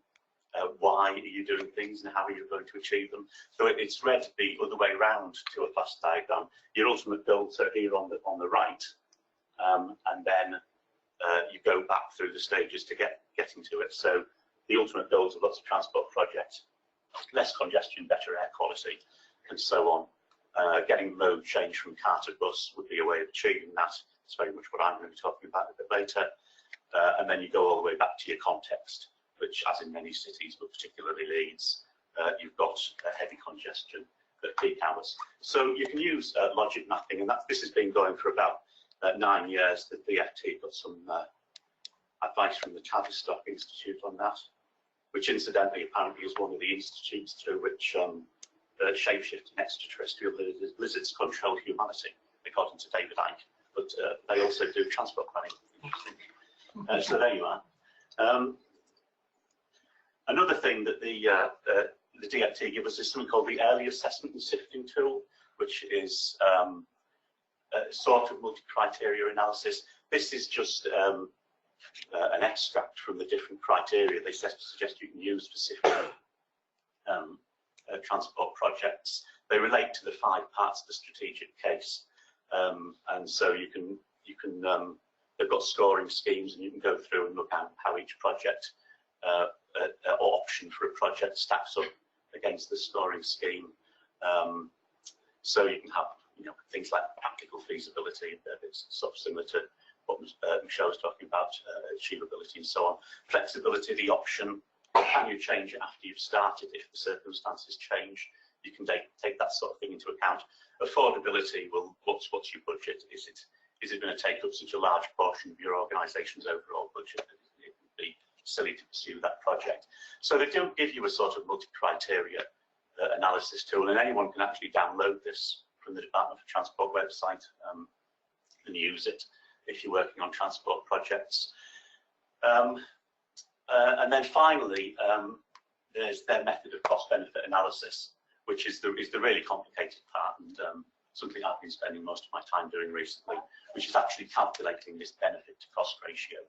Why are you doing things and how are you going to achieve them? So it's read the other way around to a fast diagram. Your ultimate goals are here on the right, and then you go back through the stages to getting to it. So the ultimate goals of lots of transport projects: less congestion, better air quality, and so on. Getting mode change from car to bus would be a way of achieving that. It's very much what I'm going to be talking about a bit later. And then you go all the way back to your context, which, as in many cities, but particularly Leeds, you've got heavy congestion at peak hours. So you can use logic mapping, and this has been going for about 9 years. The DFT got some advice from the Tavistock Institute on that, which incidentally apparently is one of the institutes through which shape-shifting extraterrestrial lizards control humanity, according to David Icke. But they also do transport planning. So there you are. Another thing that the DFT give us is something called the Early Assessment and Sifting Tool, which is a sort of multi-criteria analysis. This is just an extract from the different criteria they suggest you can use for sifting transport projects. They relate to the 5 parts of the strategic case, and so you can they've got scoring schemes, and you can go through and look at how each project or option for a project stacks up against the scoring scheme. So you can have things like practical feasibility. It's sort of similar to what Michel was talking about, achievability and so on. Flexibility, the option. Can you change it after you've started if the circumstances change? You can take that sort of thing into account. Affordability, well, what's your budget? Is it going to take up such a large portion of your organisation's overall budget that it would be silly to pursue that project? So they do give you a sort of multi-criteria analysis tool, and anyone can actually download this from the Department for Transport website and use it if you're working on transport projects. And then finally, there's their method of cost-benefit analysis, which is the really complicated part, and something I've been spending most of my time doing recently, which is actually calculating this benefit to cost ratio.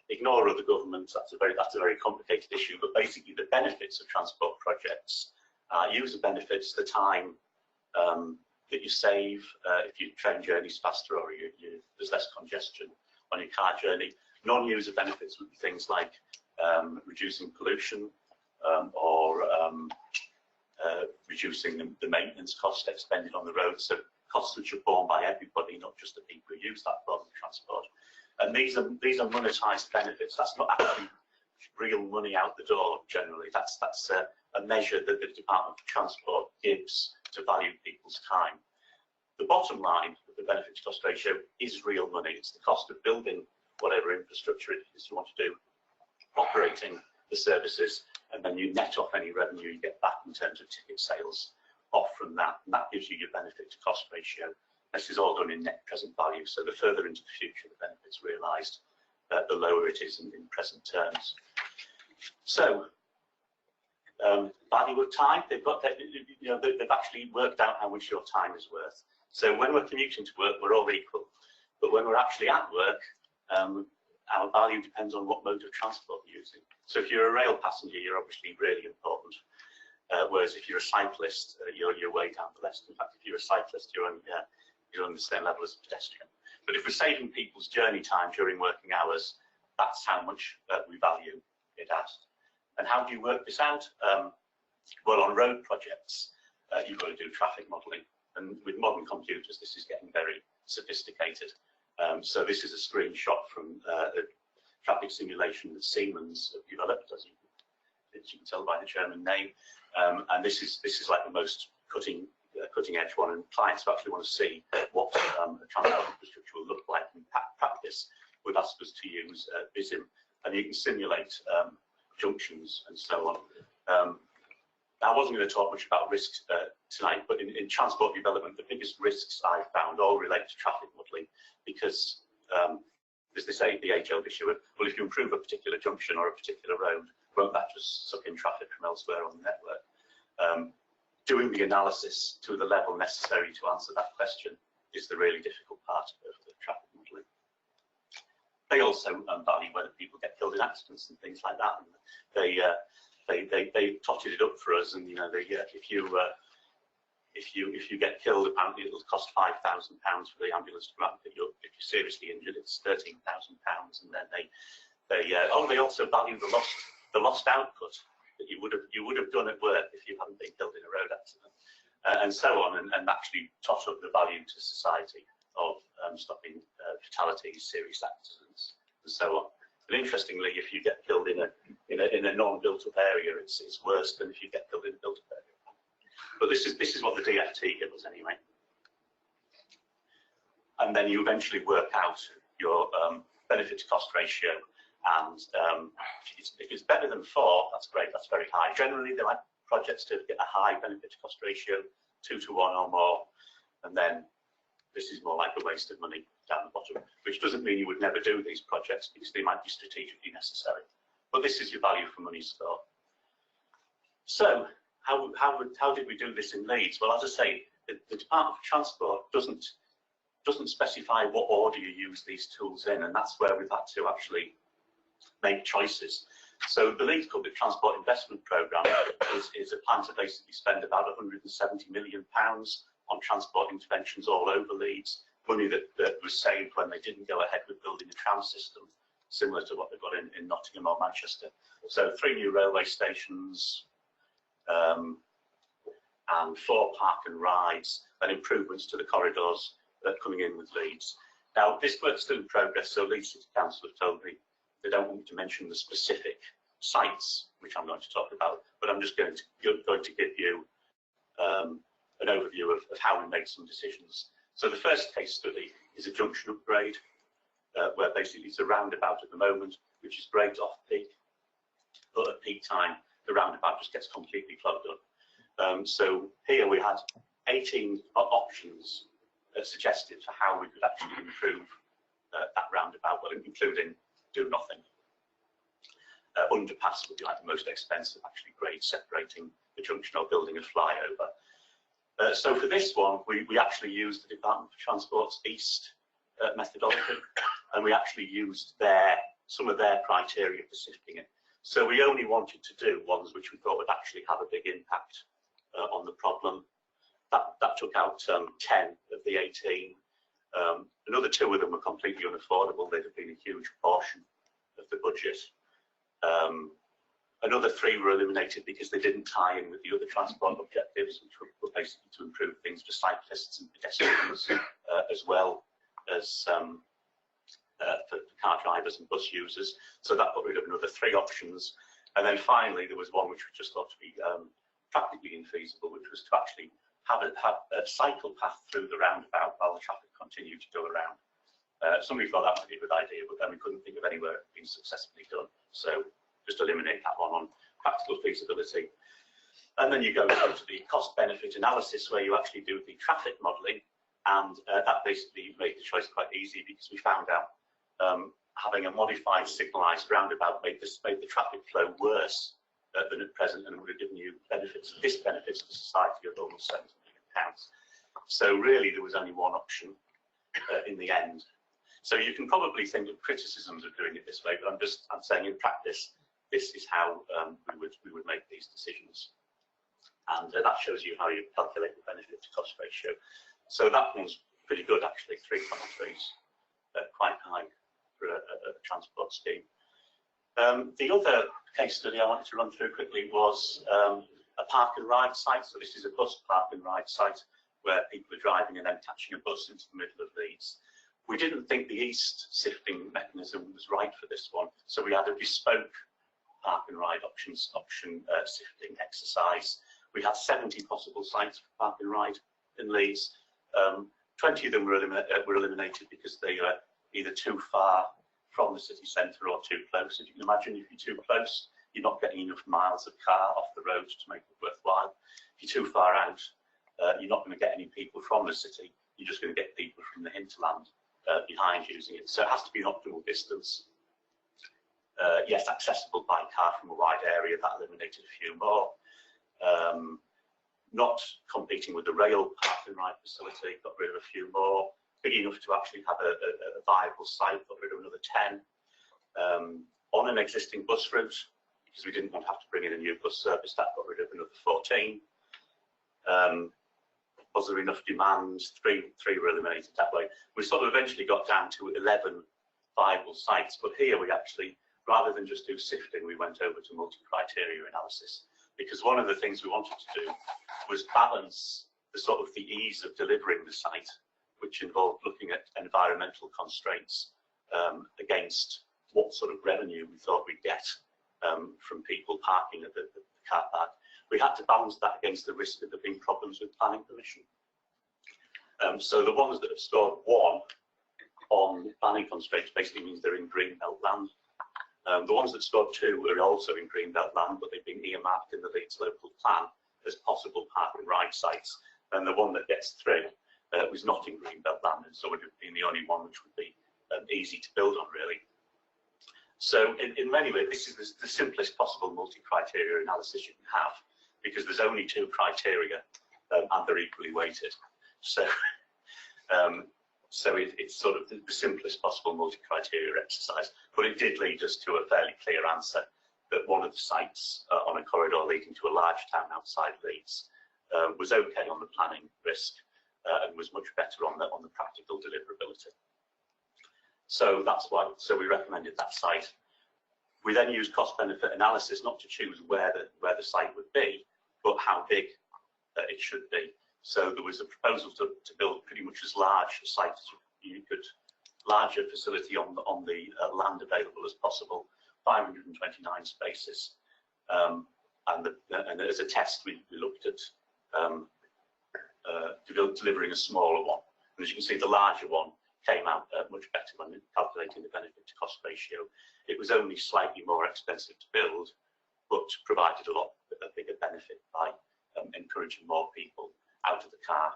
Ignore other governments, that's a very complicated issue, but basically the benefits of transport projects are user benefits, the time that you save if your train journey's faster or there's less congestion on your car journey. Non-user benefits would be things like reducing pollution or reducing the maintenance cost expended on the road. So costs which are borne by everybody, not just the people who use that form of transport. And these are monetized benefits. That's not actually real money out the door generally. That's a measure that the Department for Transport gives to value people's time. The bottom line of the benefit to cost ratio is real money. It's the cost of building whatever infrastructure it is you want to do, operating the services, and then you net off any revenue you get back in terms of ticket sales off from that, and that gives you your benefit to cost ratio. This is all done in net present value, so the further into the future the benefit's realised, the lower it is in present terms. So, value of time, they've actually worked out how much your time is worth. So when we're commuting to work, we're all equal, but when we're actually at work, our value depends on what mode of transport you're using. So if you're a rail passenger, you're obviously really important. Whereas if you're a cyclist, you're way down the list. In fact, if you're a cyclist, you're on the same level as a pedestrian. But if we're saving people's journey time during working hours, that's how much we value get asked. And how do you work this out? Well, on road projects, you've got to do traffic modelling. And with modern computers, this is getting very sophisticated. So this is a screenshot from a traffic simulation that Siemens have developed, as you can tell by the German name. And this is like the most cutting edge one, and clients actually want to see what a transport infrastructure will look like in practice. Would ask us to use BISIM, and you can simulate junctions and so on. I wasn't going to talk much about risks tonight, but in transport development, the biggest risks I've found all relate to traffic modelling, because there's this the age-old issue of, well, if you improve a particular junction or a particular road, won't that just suck in traffic from elsewhere on the network? Doing the analysis to the level necessary to answer that question is the really difficult part of the traffic modelling. They also value whether people get killed in accidents and things like that. And they totted it up for us, and if you get killed, apparently it'll cost £5,000 for the ambulance to come out and pick you up. If you're seriously injured, it's £13,000, and then they also value the lost output that you would have done at work if you hadn't been killed in a road accident, and so on, and actually tot up the value to society of stopping fatalities, serious accidents, and so on. And interestingly, if you get killed in a non-built-up area, it's worse than if you get killed in a built-up area. But this is what the DFT gives us anyway. And then you eventually work out your benefit to cost ratio. And if it's better than 4, that's great. That's very high. Generally, they like projects to get a high benefit to cost ratio, 2 to 1 or more. And then this is more like a waste of money down the bottom, which doesn't mean you would never do these projects, because they might be strategically necessary. But this is your value for money score. So how did we do this in Leeds? Well, as I say, the Department for Transport doesn't specify what order you use these tools in, and that's where we've had to actually make choices. So the Leeds Public Transport Investment Programme is a plan to basically spend about £170 million on transport interventions all over Leeds, money that was saved when they didn't go ahead with building a tram system, similar to what they've got in Nottingham or Manchester. So 3 new railway stations, and 4 park and rides, and improvements to the corridors coming in with Leeds. Now, this work's still in progress, so Leeds City Council have told me they don't want me to mention the specific sites, which I'm going to talk about, but I'm just going to give you an overview of how we made some decisions. So the first case study is a junction upgrade, where basically it's a roundabout at the moment, which is great off peak, but at peak time, the roundabout just gets completely clogged up. So here we had 18 options suggested for how we could actually improve that roundabout, well, including do nothing. Underpass would be like the most expensive, actually, grade separating the junction or building a flyover. So for this one, we actually used the Department for Transport's East methodology, and we actually used some of their criteria for sifting it. So we only wanted to do ones which we thought would actually have a big impact on the problem. That took out 10 of the 18. Another 2 of them were completely unaffordable. They'd have been a huge portion of the budget. Another 3 were eliminated because they didn't tie in with the other transport objectives, which were basically to improve things for cyclists and pedestrians, as well as for car drivers and bus users. So that got rid of another 3 options. And then finally, there was one which we just thought to be practically infeasible, which was to actually have a cycle path through the roundabout while the traffic continued to go around. Somebody thought that might be a good idea, but then we couldn't think of anywhere it had been successfully done. So just eliminate that one on practical feasibility. And then you go to the cost-benefit analysis, where you actually do the traffic modelling, and that basically made the choice quite easy, because we found out having a modified signalised roundabout made the traffic flow worse than at present, and would have given you disbenefits to society of almost £70 million. So really, there was only one option in the end. So you can probably think of criticisms of doing it this way, but I'm saying in practice, this is how we would make these decisions. And that shows you how you calculate the benefit to cost ratio. So that one's pretty good, actually. 3.3 is quite high for a transport scheme. The other case study I wanted to run through quickly was a park and ride site. So this is a bus park and ride site where people are driving and then catching a bus into the middle of Leeds. We didn't think the east sifting mechanism was right for this one, so we had a bespoke park and ride option sifting exercise. We had 70 possible sites for park and ride in Leeds. 20 of them were eliminated because they were either too far from the city centre or too close. As you can imagine, if you're too close, you're not getting enough miles of car off the road to make it worthwhile. If you're too far out, you're not going to get any people from the city. You're just going to get people from the hinterland behind using it. So it has to be an optimal distance. Yes, accessible by car from a wide area. That eliminated a few more. Not competing with the rail park and ride facility, got rid of a few more. Big enough to actually have a viable site, got rid of another 10. On an existing bus route, because we didn't want to have to bring in a new bus service, that got rid of another 14. Was there enough demand? Three were eliminated that way. We sort of eventually got down to 11 viable sites, but here we actually, rather than just do sifting, we went over to multi-criteria analysis, because one of the things we wanted to do was balance the sort of the ease of delivering the site, which involved looking at environmental constraints against what sort of revenue we thought we'd get from people parking at the car park. We had to balance that against the risk of there being problems with planning permission. So the ones that have scored 1 on planning constraints basically means they're in green belt land. The ones that scored 2 are also in green belt land, but they've been earmarked in the Leeds local plan as possible park and ride sites. And the one that gets 3 was not in green belt land, and so would have been the only one which would be easy to build on, really. So in many ways, this is the simplest possible multi-criteria analysis you can have, because there's only 2 criteria and they're equally weighted. So, it's sort of the simplest possible multi-criteria exercise, but it did lead us to a fairly clear answer that one of the sites on a corridor leading to a large town outside Leeds was okay on the planning risk and was much better on the practical deliverability. So that's why. So we recommended that site. We then used cost-benefit analysis not to choose where the site would be, but how big it should be. So there was a proposal to build pretty much as large a site as you could, larger facility on the land available as possible, 529 spaces. And as a test, we looked at delivering a smaller one. And as you can see, the larger one came out much better when calculating the benefit to cost ratio. It was only slightly more expensive to build, but provided a bigger benefit by encouraging more people out of the car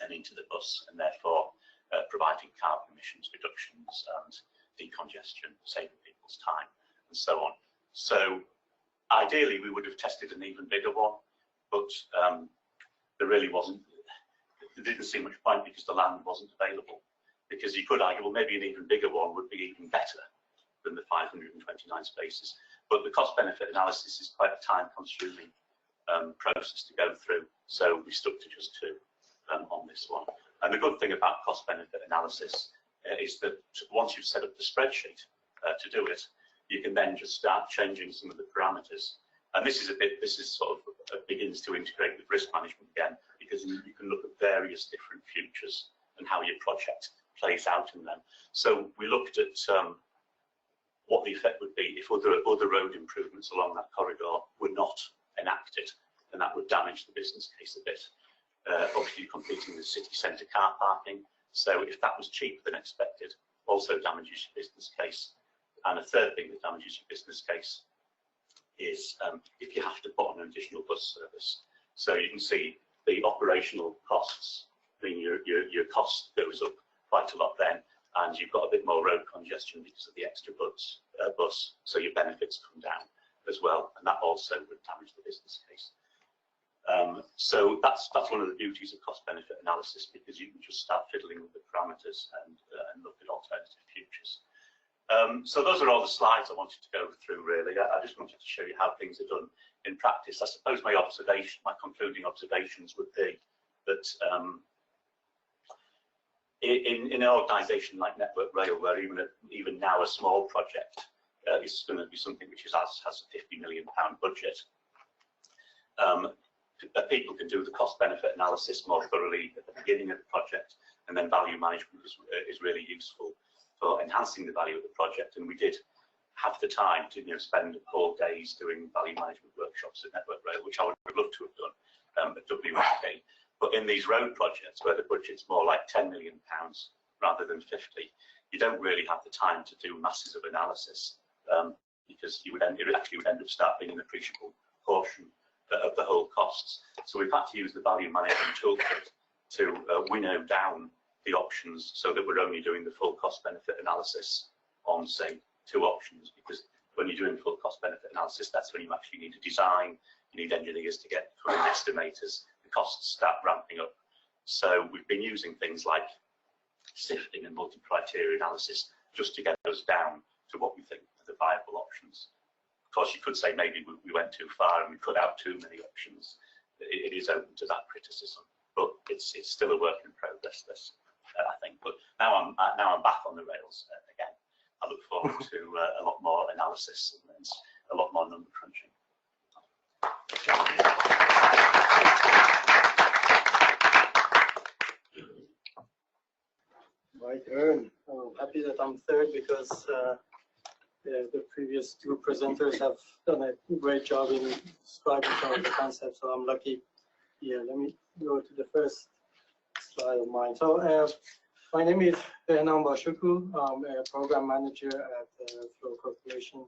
and into the bus, and therefore providing carbon emissions reductions and decongestion, saving people's time, and so on. So ideally, we would have tested an even bigger one, but there really wasn't. There didn't seem much point because the land wasn't available. Because you could argue, well, maybe an even bigger one would be even better than the 529 spaces. But the cost-benefit analysis is quite a time-consuming process to go through, so we stuck to just 2 on this one. And the good thing about cost-benefit analysis is that once you've set up the spreadsheet to do it, you can then just start changing some of the parameters. And this is sort of begins to integrate with risk management again, because you can look at various different futures and how your project plays out in them. So we looked at what the effect would be if other road improvements along that corridor were not enacted, and that would damage the business case a bit. Obviously, competing with city centre car parking, so if that was cheaper than expected, also damages your business case. And a third thing that damages your business case is if you have to put on an additional bus service. So you can see the operational costs, mean your cost goes up quite a lot then, and you've got a bit more road congestion because of the extra bus, so your benefits come down as well, and that also would damage the business case. So that's one of the beauties of cost-benefit analysis, because you can just start fiddling with the parameters and look at alternative futures. So those are all the slides I wanted to go through, really. I just wanted to show you how things are done in practice. I suppose my concluding observations would be that in an organisation like Network Rail, where even now a small project is going to be something which has a £50 million budget. People can do the cost-benefit analysis more thoroughly at the beginning of the project, and then value management is really useful for enhancing the value of the project. And we did have the time to spend whole days doing value management workshops at Network Rail, which I would love to have done at WSP. But in these road projects, where the budget's more like £10 million rather than 50, you don't really have the time to do masses of analysis, because it actually would end up start being an appreciable portion of the whole costs. So we've had to use the value management toolkit to winnow down the options so that we're only doing the full cost benefit analysis on, say, 2 options, because when you're doing full cost benefit analysis, that's when you actually need a design, you need engineers to get current estimators, the costs start ramping up. So we've been using things like sifting and multi-criteria analysis just to get us down to what we think are the viable options. Of course, you could say maybe we went too far and we cut out too many options. It is open to that criticism, but it's still a work in progress, this, I think. But now I'm back on the rails again. I look forward to a lot more analysis and a lot more number crunching. My turn. I'm happy that I'm third because the previous 2 presenters have done a great job in describing some of the concepts, so I'm lucky. Yeah, let me go to the first slide of mine. So my name is Behnam Bashokooh. I'm a program manager at Flow Corporation,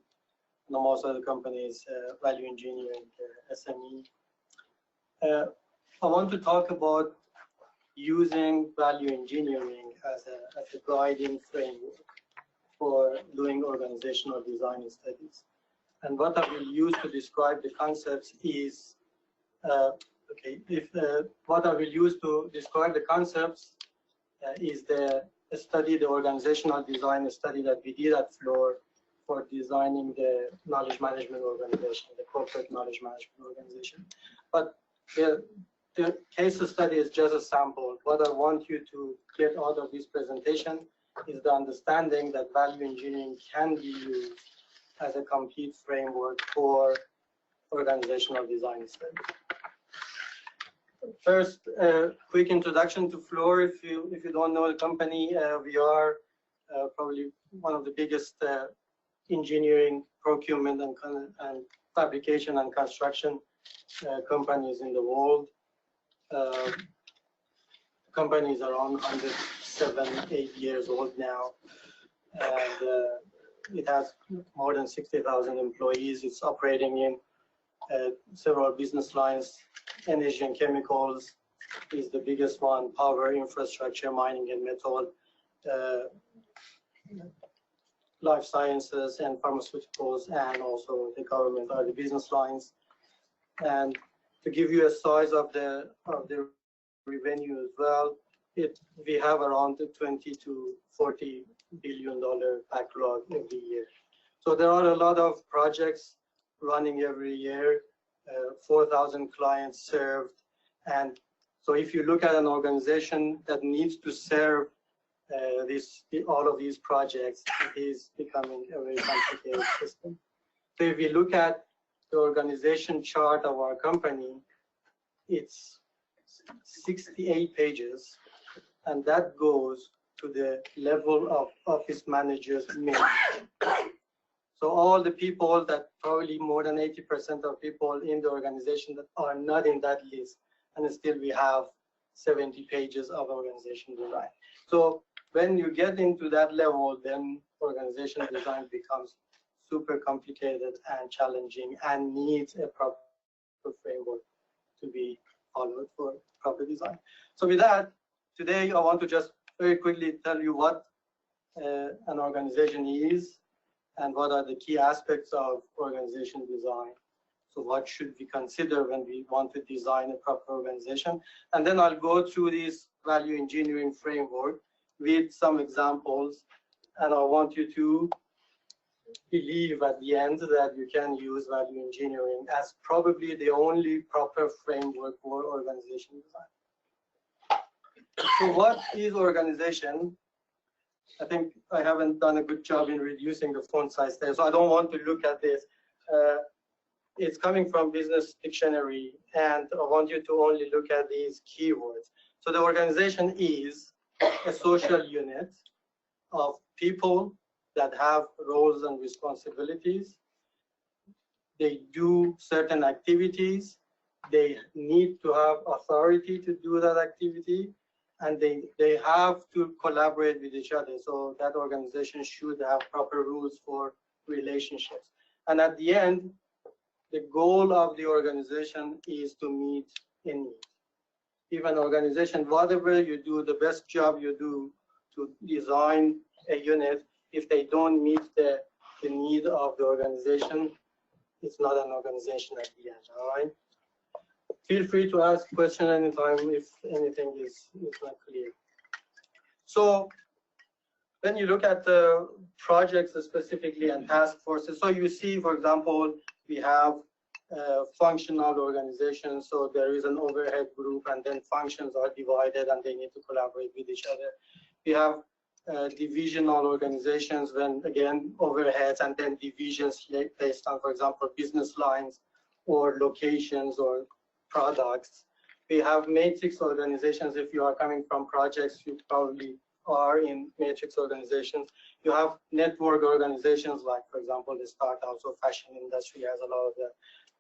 and I'm also the company's value engineering SME. I want to talk about using value engineering as a guiding framework for doing organizational design studies. And what I will use to describe the concepts is, what I will use to describe the concepts is the study, the organizational design study that we did at Floor for designing the knowledge management organization, the corporate knowledge management organization. But the case study is just a sample. What I want you to get out of this presentation is the understanding that value engineering can be used as a complete framework for organizational design studies. First, quick introduction to Floor. If you don't know the company, we are probably one of the biggest engineering, procurement, and fabrication and construction companies in the world. The company is around 107-8 years old now, and it has more than 60,000 employees. It's operating in several business lines. Energy and chemicals is the biggest one, power, infrastructure, mining and metal, life sciences and pharmaceuticals, and also the government are the business lines. And to give you a size of the revenue as well, we have around the $20 to $40 billion backlog every year. So there are a lot of projects running every year, 4,000 clients served. And so if you look at an organization that needs to serve all of these projects, it is becoming a very complicated system. So if you look at the organization chart of our company, it's 68 pages, and that goes to the level of office managers minimum. So all the people that probably more than 80% of people in the organization that are not in that list, and still we have 70 pages of organization design. So when you get into that level, then organization design becomes super complicated and challenging and needs a proper framework to be followed for proper design. So with that, today I want to just very quickly tell you what an organization is and what are the key aspects of organization design. So what should we consider when we want to design a proper organization? And then I'll go through this value engineering framework with some examples, and I want you to believe at the end that you can use value engineering as probably the only proper framework for organization design. So what is organization? I think I haven't done a good job in reducing the font size there, so I don't want to look at this. It's coming from Business Dictionary, and I want you to only look at these keywords. So the organization is a social unit of people that have roles and responsibilities. They do certain activities. They need to have authority to do that activity, and they have to collaborate with each other. So that organization should have proper rules for relationships. And at the end, the goal of the organization is to meet a need. If an organization, whatever you do, the best job you do to design a unit, if they don't meet the need of the organization, it's not an organization at the end, all right? Feel free to ask questions anytime if anything is not clear. So when you look at the projects specifically and task forces, so you see, for example, we have functional organizations, so there is an overhead group and then functions are divided and they need to collaborate with each other. We have divisional organizations when, again, overheads and then divisions based on, for example, business lines or locations or products. We have matrix organizations. If you are coming from projects, you probably are in matrix organizations. You have network organizations like, for example, the startups or fashion industry has a lot of that.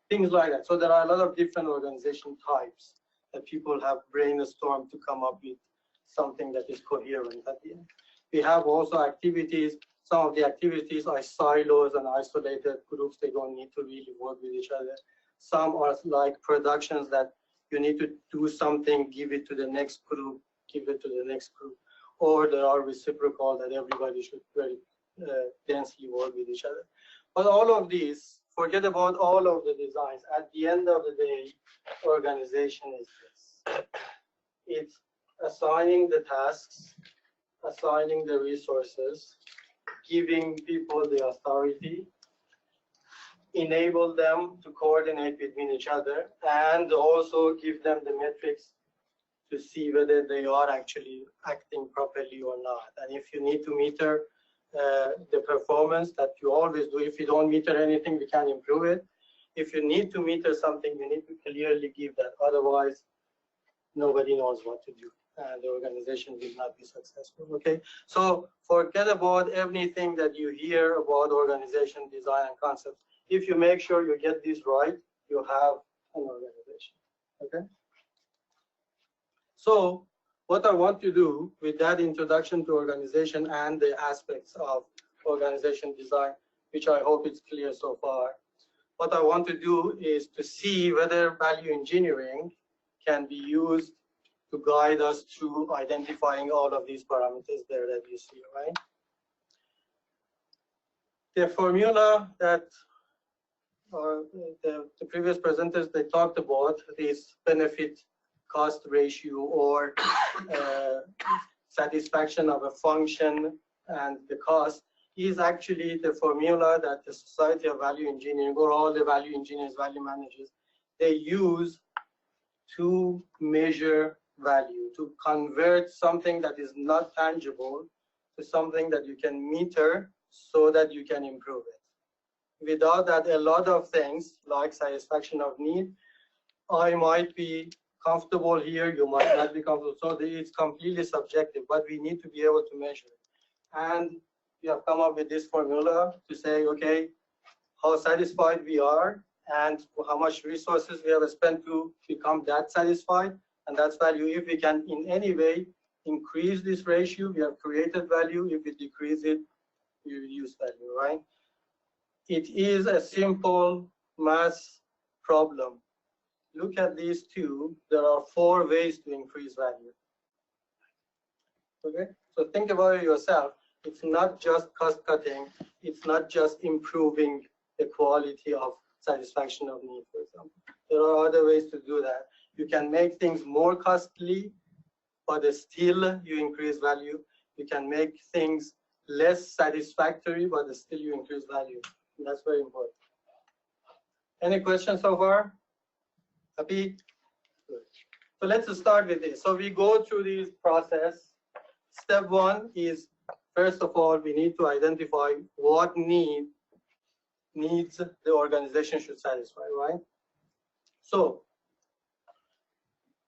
Things like that. So there are a lot of different organization types that people have brainstormed to come up with something that is coherent at the end. We have also activities. Some of the activities are silos and isolated groups. They don't need to really work with each other. Some are like productions that you need to do something, give it to the next group, give it to the next group. Or there are reciprocal that everybody should very densely work with each other. But all of these, forget about all of the designs. At the end of the day, organization is this. It's assigning the tasks, assigning the resources, giving people the authority, enable them to coordinate between each other, and also give them the metrics to see whether they are actually acting properly or not. And if you need to meter the performance that you always do, if you don't meter anything, we can improve it. If you need to meter something, you need to clearly give that. Otherwise, nobody knows what to do, and the organization will not be successful. Okay, so forget about everything that you hear about organization design and concepts. If you make sure you get this right, you have an organization. Okay. So what I want to do with that introduction to organization and the aspects of organization design, which I hope is clear so far, what I want to do is to see whether value engineering can be used to guide us through identifying all of these parameters there that you see, right? The formula that the previous presenters, they talked about this benefit cost ratio or satisfaction of a function and the cost is actually the formula that the Society of Value Engineering or all the value engineers, value managers, they use to measure value, to convert something that is not tangible to something that you can meter so that you can improve it. Without that, a lot of things like satisfaction of need, I might be comfortable here, you might not be comfortable. So it's completely subjective, but we need to be able to measure it. And we have come up with this formula to say, okay, how satisfied we are and how much resources we have spent to become that satisfied. And that's value. If we can in any way increase this ratio, we have created value. If we decrease it, we reduce value, right? It is a simple math problem. Look at these two. There are 4 ways to increase value. Okay, so think about it yourself. It's not just cost cutting. It's not just improving the quality of satisfaction of need, for example. There are other ways to do that. You can make things more costly, but still you increase value. You can make things less satisfactory, but still you increase value. And that's very important. Any questions so far? Happy? Good. So let's start with this. So we go through this process. Step 1 is first of all, we need to identify what needs the organization should satisfy, right? So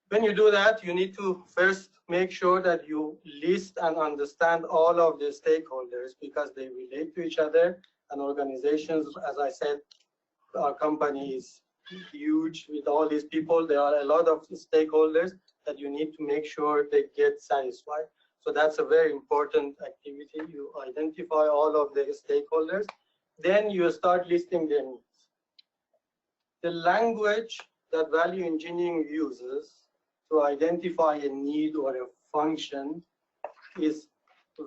when you do that, you need to first make sure that you list and understand all of the stakeholders, because they relate to each other. And organizations, as I said, our company is huge with all these people. There are a lot of stakeholders that you need to make sure they get satisfied. So that's a very important activity. You identify all of the stakeholders, then you start listing their needs. The language that value engineering uses to identify a need or a function is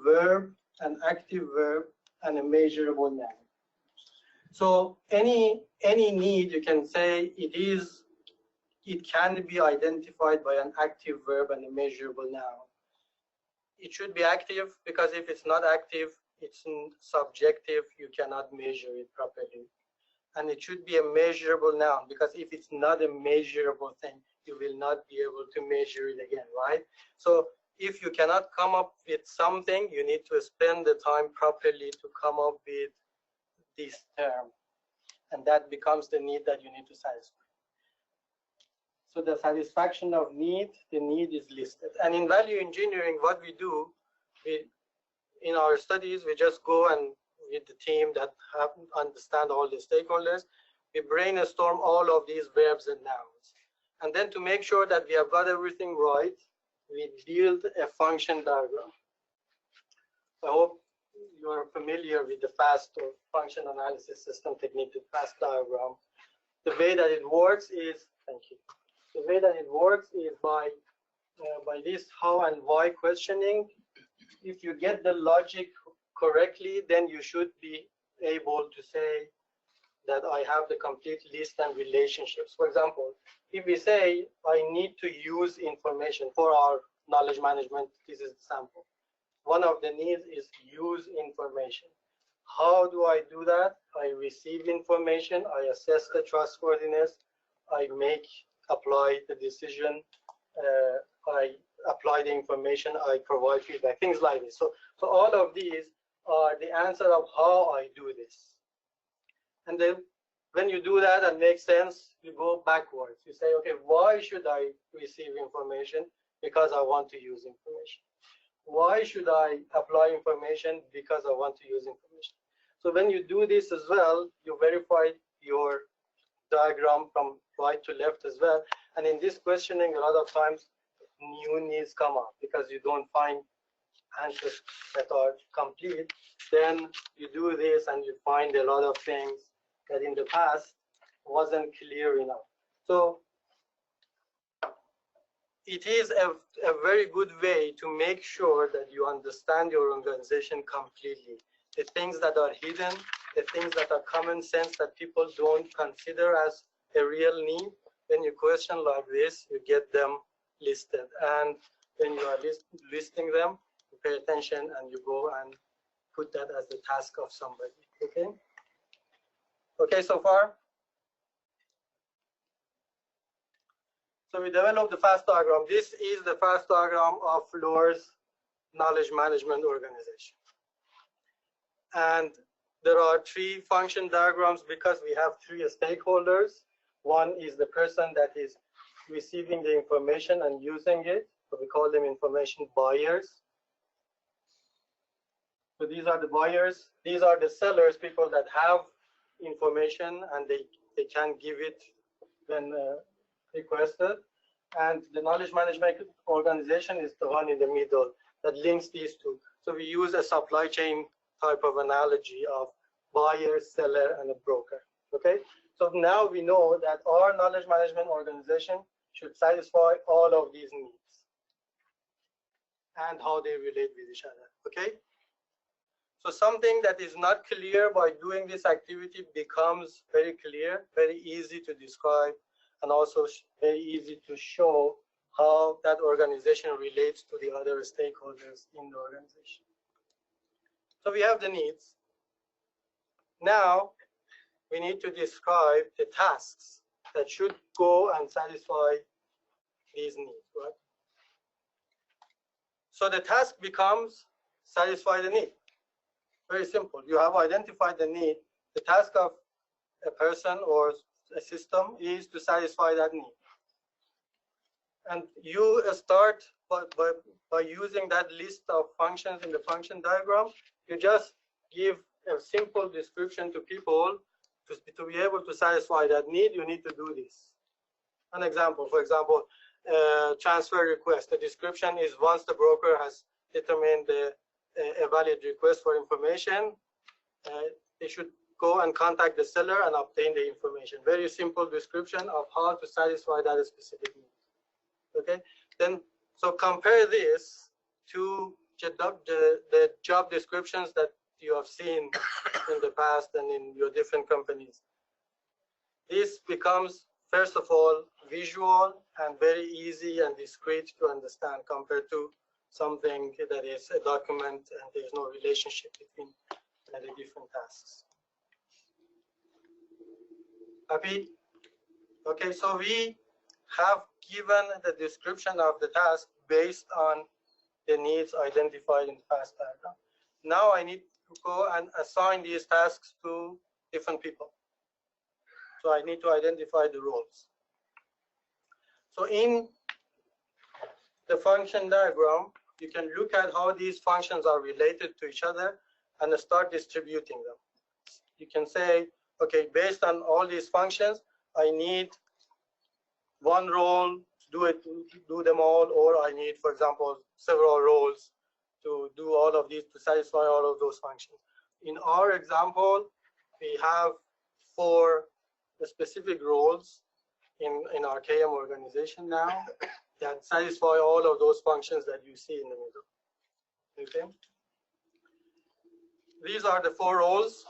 verb, an active verb, and a measurable noun. So any need, you can say it can be identified by an active verb and a measurable noun. It should be active, because if it's not active, it's subjective, you cannot measure it properly. And it should be a measurable noun, because if it's not a measurable thing, you will not be able to measure it again, right? So if you cannot come up with something, you need to spend the time properly to come up with this term. And that becomes the need that you need to satisfy. So the satisfaction of need, the need is listed. And in value engineering, what we do, in our studies, we just go and with the team that understand all the stakeholders, we brainstorm all of these verbs and nouns. And then to make sure that we have got everything right, we build a function diagram. I hope you are familiar with the FAST, or function analysis system technique, the FAST diagram. The way that it works is, thank you. The way that it works is by this how and why questioning. If you get the logic correctly, then you should be able to say that I have the complete list and relationships. For example, if we say I need to use information for our knowledge management, this is the sample. One of the needs is use information. How do I do that? I receive information, I assess the trustworthiness, I apply the decision, I apply the information, I provide feedback, things like this. So all of these are the answer of how I do this. And then when you do that and make sense, you go backwards. You say, okay, why should I receive information? Because I want to use information. Why should I apply information? Because I want to use information. So when you do this as well, you verify your diagram from right to left as well. And in this questioning, a lot of times new needs come up because you don't find answers that are complete. Then you do this and you find a lot of things that in the past wasn't clear enough. So it is a very good way to make sure that you understand your organization completely. The things that are hidden, the things that are common sense that people don't consider as a real need, when you question like this, you get them listed. And when you are listing them, you pay attention and you go and put that as the task of somebody. Okay? Okay, so far? So we developed the FAST diagram. This is the FAST diagram of Fluor's knowledge management organization. And there are 3 function diagrams because we have 3 stakeholders. One is the person that is receiving the information and using it. So we call them information buyers. So these are the buyers. These are the sellers, people that have information and they can give it when requested. And the knowledge management organization is the one in the middle that links these two. So we use a supply chain type of analogy of buyer, seller, and a broker. Okay? So now we know that our knowledge management organization should satisfy all of these needs and how they relate with each other. Okay? So something that is not clear by doing this activity becomes very clear, very easy to describe, and also very easy to show how that organization relates to the other stakeholders in the organization. So we have the needs. Now we need to describe the tasks that should go and satisfy these needs, right? So the task becomes satisfy the need. Very simple. You have identified the need. The task of a person or a system is to satisfy that need. And you start by using that list of functions in the function diagram. You just give a simple description to people to be able to satisfy that need. You need to do this. An example, for example, transfer request. The description is once the broker has determined a valid request for information, they should go and contact the seller and obtain the information. Very simple description of how to satisfy that specific need. Okay, then so compare this to the job descriptions that you have seen in the past and in your different companies. This becomes, first of all, visual and very easy and discreet to understand compared to something that is a document and there's no relationship between the different tasks. Happy? Okay, so we have given the description of the task based on the needs identified in the past diagram. Now I need to go and assign these tasks to different people. So I need to identify the roles. So in the function diagram, you can look at how these functions are related to each other and start distributing them. You can say, okay, based on all these functions, I need one role to do them all, or I need, for example, several roles to do all of these, to satisfy all of those functions. In our example, we have 4 specific roles in our KM organization now that satisfy all of those functions that you see in the middle. Okay. These are the 4 roles.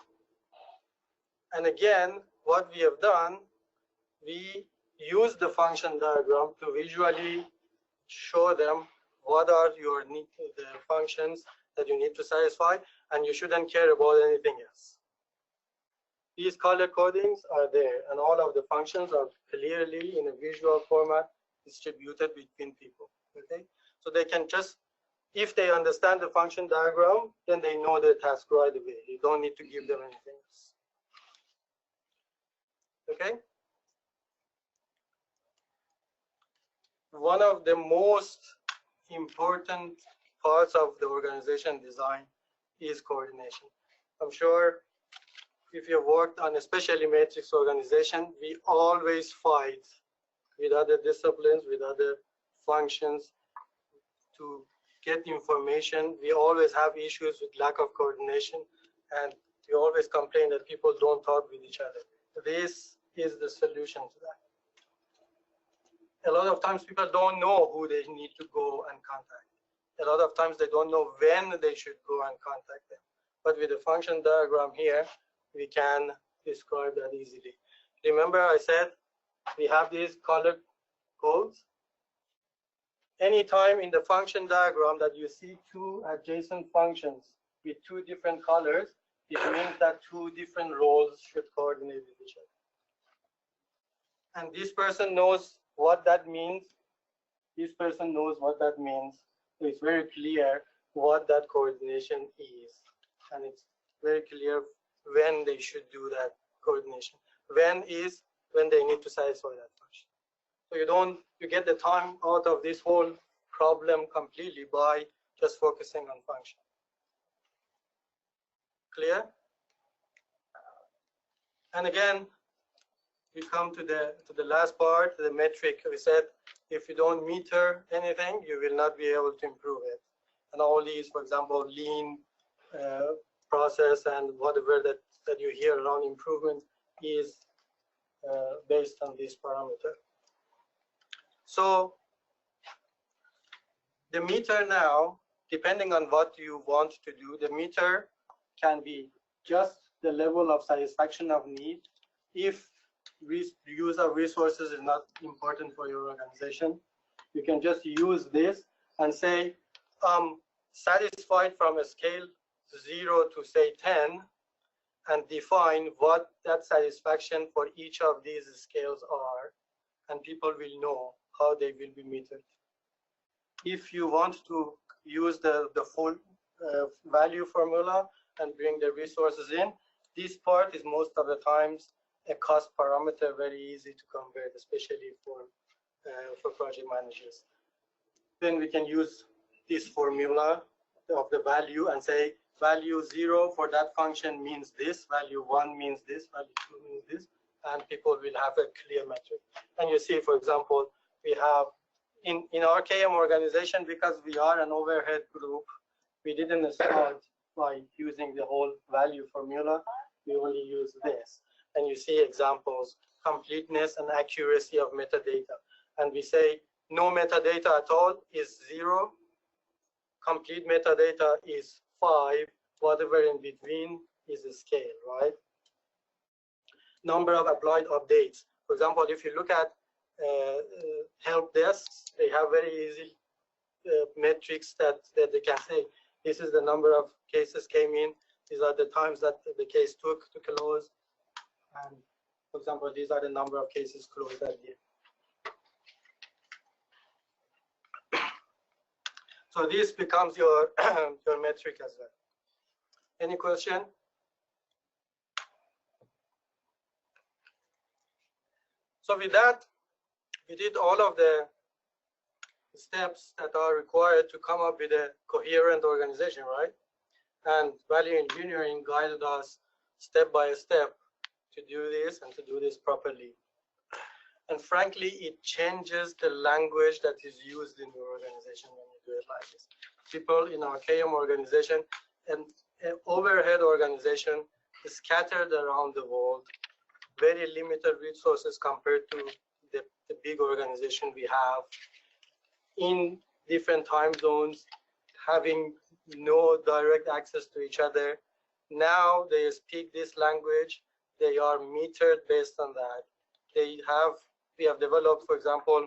And again, what we have done, we use the function diagram to visually show them what are your the functions that you need to satisfy, and you shouldn't care about anything else. These color codings are there, and all of the functions are clearly in a visual format distributed between people. Okay, so they can just, if they understand the function diagram, then they know the task right away. You don't need to give them anything else. Okay. One of the most important parts of the organization design is coordination. I'm sure if you worked on especially matrix organization, we always fight with other disciplines, with other functions to get information. We always have issues with lack of coordination, and we always complain that people don't talk with each other. This is the solution to that. A lot of times people don't know who they need to go and contact. A lot of times they don't know when they should go and contact them. But with the function diagram here, we can describe that easily. Remember I said we have these color codes. Anytime in the function diagram that you see 2 adjacent functions with 2 different colors, it means that 2 different roles should coordinate with each other. And this person knows what that means. This person knows what that means. So it's very clear what that coordination is. And it's very clear when they should do that coordination. When is when they need to satisfy that function. So you get the time out of this whole problem completely by just focusing on function. Clear? And again, we come to the last part, the metric. We said if you don't meter anything, you will not be able to improve it. And all these, for example, lean process and whatever that you hear around improvement is based on this parameter. So the meter now, depending on what you want to do, the meter can be just the level of satisfaction of need. If use of resources is not important for your organization, you can just use this and say, satisfied from a scale 0 to say 10, and define what that satisfaction for each of these scales are, and people will know how they will be metered. If you want to use the full value formula and bring the resources in. This part is most of the times a cost parameter, very easy to convert, especially for project managers. Then we can use this formula of the value and say value 0 for that function means this, value 1 means this, value 2 means this, and people will have a clear metric. And you see, for example, we have in our KM organization, because we are an overhead group, we didn't start by using the whole value formula. We only use this. And you see examples, completeness and accuracy of metadata. And we say no metadata at all is 0. Complete metadata is 5. Whatever in between is a scale, right? Number of applied updates. For example, if you look at help desks, they have very easy metrics that they can say, this is the number of cases came in, these are the times that the case took to close, and for example, these are the number of cases closed at the end. So this becomes your your metric as well. Any question? So with that, we did all of the steps that are required to come up with a coherent organization, right? And value engineering guided us step by step to do this and to do this properly. And frankly, it changes the language that is used in your organization when you do it like this. People in our KM organization and an overhead organization is scattered around the world, very limited resources compared to the big organization we have, in different time zones, having no direct access to each other. Now they speak this language, they are metered based on that. We have developed, for example,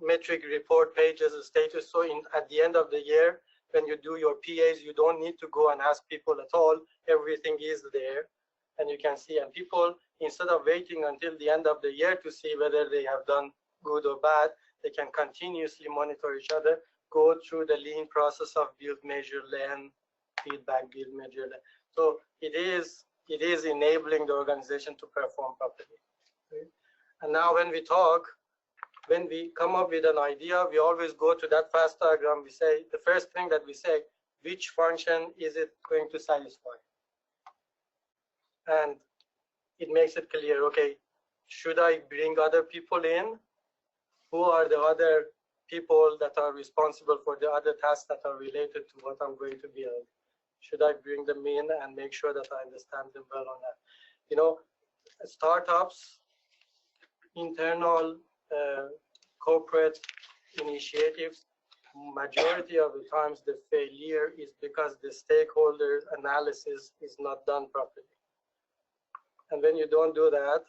metric report pages, status. So at the end of the year, when you do your PAs, you don't need to go and ask people at all. Everything is there, and you can see. And people, instead of waiting until the end of the year to see whether they have done good or bad, they can continuously monitor each other, go through the lean process of build, measure, learn, feedback, build, measure, learn. So it is enabling the organization to perform properly. Okay? And now when we come up with an idea, we always go to that fast diagram. We say, the first thing that we say, which function is it going to satisfy? And it makes it clear, okay, should I bring other people in? Who are the other people that are responsible for the other tasks that are related to what I'm going to build? Should I bring them in and make sure that I understand them well on that? You know, startups, internal corporate initiatives, majority of the times the failure is because the stakeholder analysis is not done properly. And when you don't do that,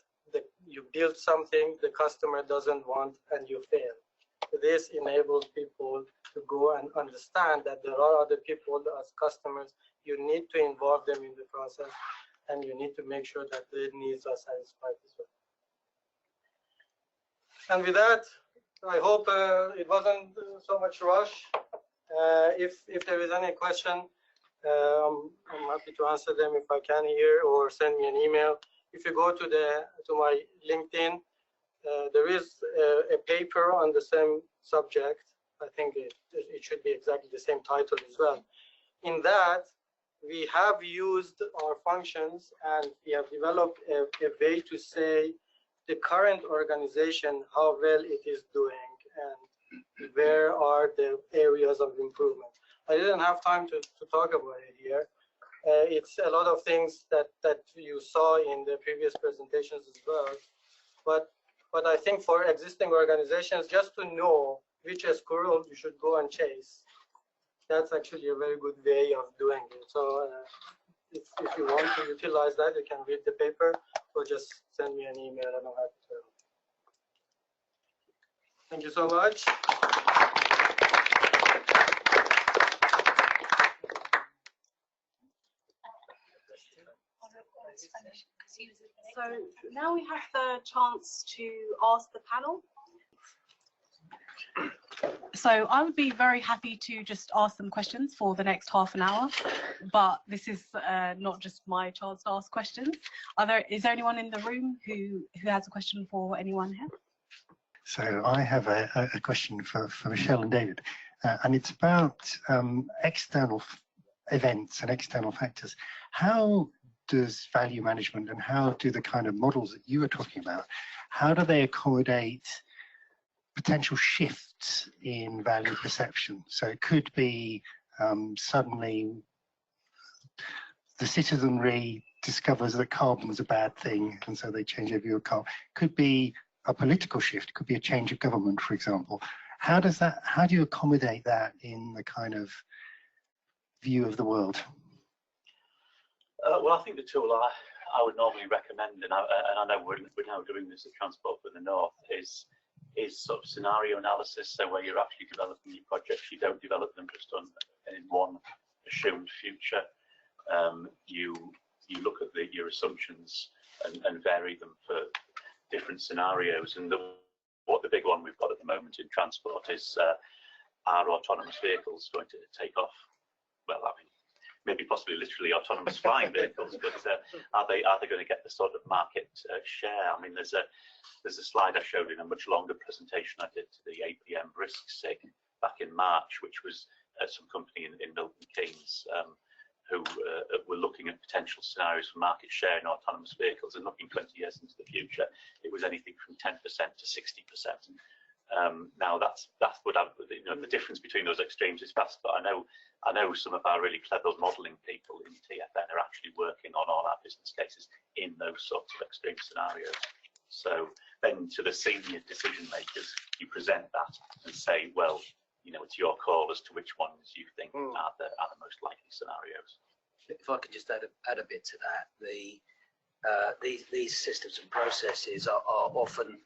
you build something the customer doesn't want and you fail. This enables people to go and understand that there are other people as customers. You need to involve them in the process, and you need to make sure that their needs are satisfied as well. And with that, I hope it wasn't so much rush. If there is any question, I'm happy to answer them if I can here, or send me an email. If you go to my LinkedIn, there is a paper on the same subject. I think it should be exactly the same title as well. In that, we have used our functions and we have developed a way to say the current organization, how well it is doing and where are the areas of improvement. I didn't have time to talk about it here. It's a lot of things that you saw in the previous presentations as well. But I think for existing organizations, just to know which squirrel you should go and chase, that's actually a very good way of doing it. So if you want to utilize that, you can read the paper or just send me an email and I'm happy to help. Thank you so much. So now we have the chance to ask the panel. So I would be very happy to just ask them questions for the next half an hour, but this is not just my chance to ask questions. Is there anyone in the room who has a question for anyone here? So I have a question for Michel and David, and it's about external events and external factors. How does value management and how do the kind of models that you were talking about, how do they accommodate potential shifts in value perception? So it could be suddenly the citizenry discovers that carbon was a bad thing and so they change their view of carbon. Could be a political shift, could be a change of government, for example. How do you accommodate that in the kind of view of the world? Well, I think the tool I would normally recommend, and I know we're now doing this at Transport for the North, is sort of scenario analysis. So where you're actually developing your projects, you don't develop them just in one assumed future. You look at your assumptions and vary them for different scenarios. And what the big one we've got at the moment in transport is, are autonomous vehicles going to take off? Well, I mean, maybe possibly literally autonomous flying vehicles, but are they going to get the sort of market share? I mean, there's a slide I showed in a much longer presentation I did to the APM risk SIG back in March, which was some company in Milton Keynes who were looking at potential scenarios for market share in autonomous vehicles, and looking 20 years into the future, it was anything from 10% to 60%. Now that would have, the difference between those extremes is vast, but I know some of our really clever modelling people in TFN are actually working on all our business cases in those sorts of extreme scenarios. So then to the senior decision makers, you present that and say, well, it's your call as to which ones you think are the most likely scenarios. If I could just add a bit to that, these systems and processes are often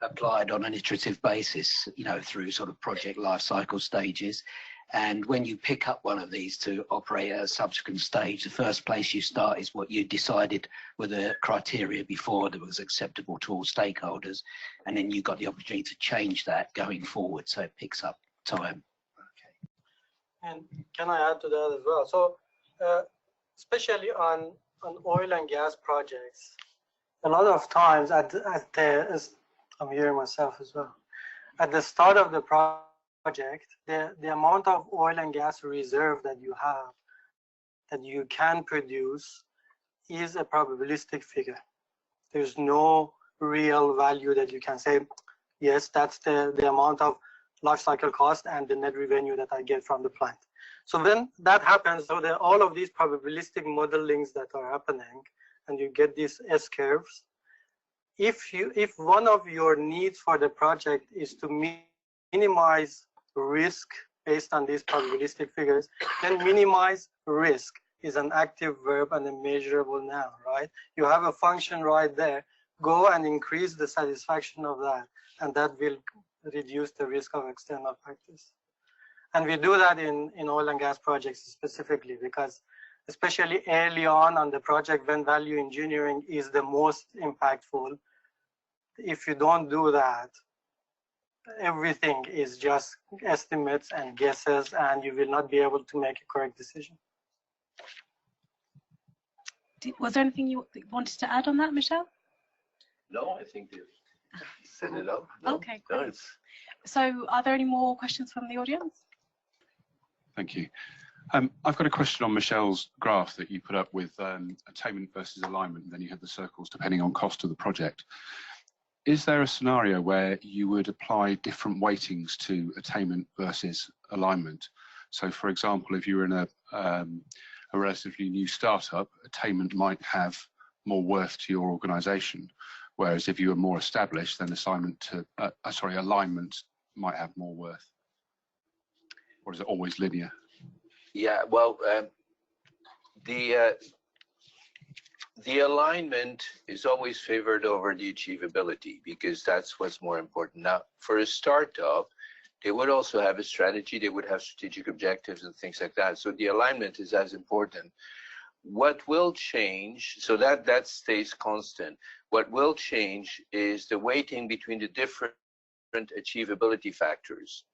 applied on an iterative basis, through sort of project life cycle stages. And when you pick up one of these to operate at a subsequent stage, the first place you start is what you decided were the criteria before that was acceptable to all stakeholders. And then you've got the opportunity to change that going forward. So it picks up time. Okay. And can I add to that as well? So especially on oil and gas projects, a lot of times I'm hearing myself as well. At the start of the project, the amount of oil and gas reserve that you have, that you can produce, is a probabilistic figure. There's no real value that you can say, yes, that's the amount of life cycle cost and the net revenue that I get from the plant. So when that happens, so all of these probabilistic modelings that are happening, and you get these S curves, if one of your needs for the project is to minimize risk based on these probabilistic figures, then minimize risk is an active verb and a measurable noun, right? You have a function right there. Go and increase the satisfaction of that, and that will reduce the risk of external factors. And we do that in oil and gas projects specifically, because especially early on the project, when value engineering is the most impactful, if you don't do that, everything is just estimates and guesses, and you will not be able to make a correct decision. Was there anything you wanted to add on that, Michel? No, I think they've set it up. No, okay, no, great. So are there any more questions from the audience? Thank you. I've got a question on Michel's graph that you put up with attainment versus alignment, and then you had the circles depending on cost of the project. Is there a scenario where you would apply different weightings to attainment versus alignment? So, for example, if you were in a relatively new startup, attainment might have more worth to your organisation, whereas if you were more established, then alignment might have more worth. Or is it always linear? Yeah, well, the alignment is always favored over the achievability, because that's what's more important. Now, for a startup, they would also have a strategy, they would have strategic objectives and things like that. So the alignment is as important. What will change, so that stays constant. What will change is the weighting between the different achievability factors.